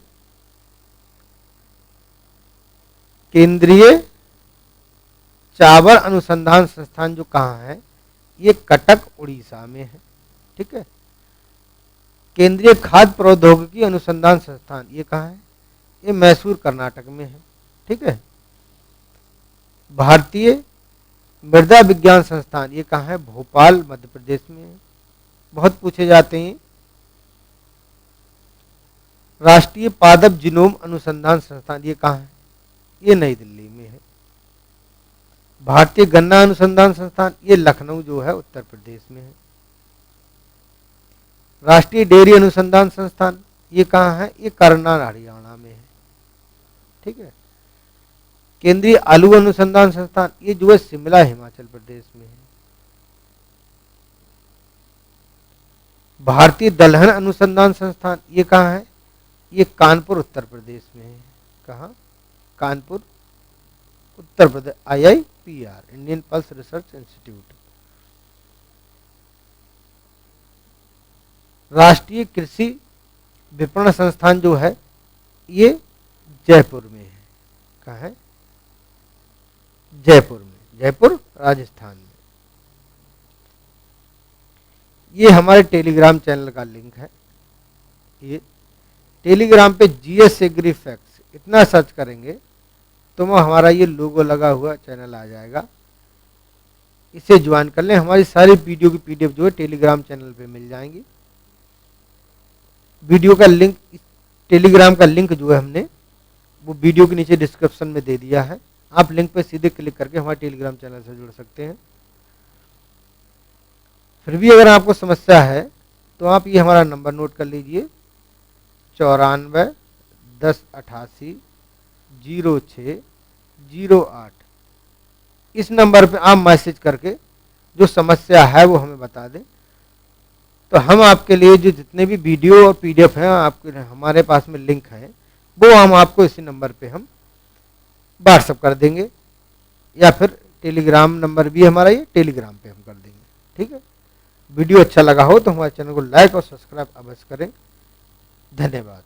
केंद्रीय चावल अनुसंधान संस्थान जो कहाँ है? ये कटक उड़ीसा में है। ठीक है। केंद्रीय खाद्य प्रौद्योगिकी अनुसंधान संस्थान ये कहाँ है? ये मैसूर कर्नाटक में है। ठीक है। भारतीय मृदा विज्ञान संस्थान ये कहाँ है? भोपाल मध्य प्रदेश में है। बहुत पूछे जाते हैं। राष्ट्रीय पादप जीनोम अनुसंधान संस्थान ये कहाँ है? ये नई दिल्ली में है। भारतीय गन्ना अनुसंधान संस्थान ये लखनऊ जो है उत्तर प्रदेश में है। राष्ट्रीय डेयरी अनुसंधान संस्थान ये कहाँ है? ये करनाल हरियाणा में है। ठीक है। केंद्रीय आलू अनुसंधान संस्थान ये जो है शिमला हिमाचल प्रदेश में है। भारतीय दलहन अनुसंधान संस्थान ये कहाँ है? ये कानपुर उत्तर प्रदेश में है। कहाँ? Kanpur Uttar Pradesh. IIPR Indian pulse research institute. राष्ट्रीय कृषि विपणन संस्थान जो है ये जयपुर में है। कहाँ है? जयपुर में, जयपुर राजस्थान में। ये हमारे टेलीग्राम चैनल का लिंक है। ये टेलीग्राम पे GS एग्री फैक्ट्स इतना सर्च करेंगे तो हमारा ये लोगो लगा हुआ चैनल आ जाएगा। इसे ज्वाइन कर लें। हमारी सारी वीडियो की PDF जो है टेलीग्राम चैनल पे मिल जाएंगी। वीडियो का लिंक, टेलीग्राम का लिंक जो है हमने वो वीडियो के नीचे डिस्क्रिप्शन में दे दिया है। आप लिंक पे सीधे क्लिक करके हमारे टेलीग्राम चैनल से जुड़ सकते हैं। फिर भी अगर आपको समस्या है तो आप ये हमारा नंबर नोट कर लीजिए 94 10 88 06 08। इस नंबर पे आप मैसेज करके जो समस्या है वो हमें बता दें, तो हम आपके लिए जो जितने भी वीडियो और PDF हैं आपके हमारे पास में लिंक है वो हम आपको इसी नंबर पे हम व्हाट्सअप कर देंगे, या फिर टेलीग्राम नंबर भी हमारा ये टेलीग्राम पे हम कर देंगे। ठीक है। वीडियो अच्छा लगा हो तो हमारे चैनल को लाइक और सब्सक्राइब अवश्य करें। धन्यवाद।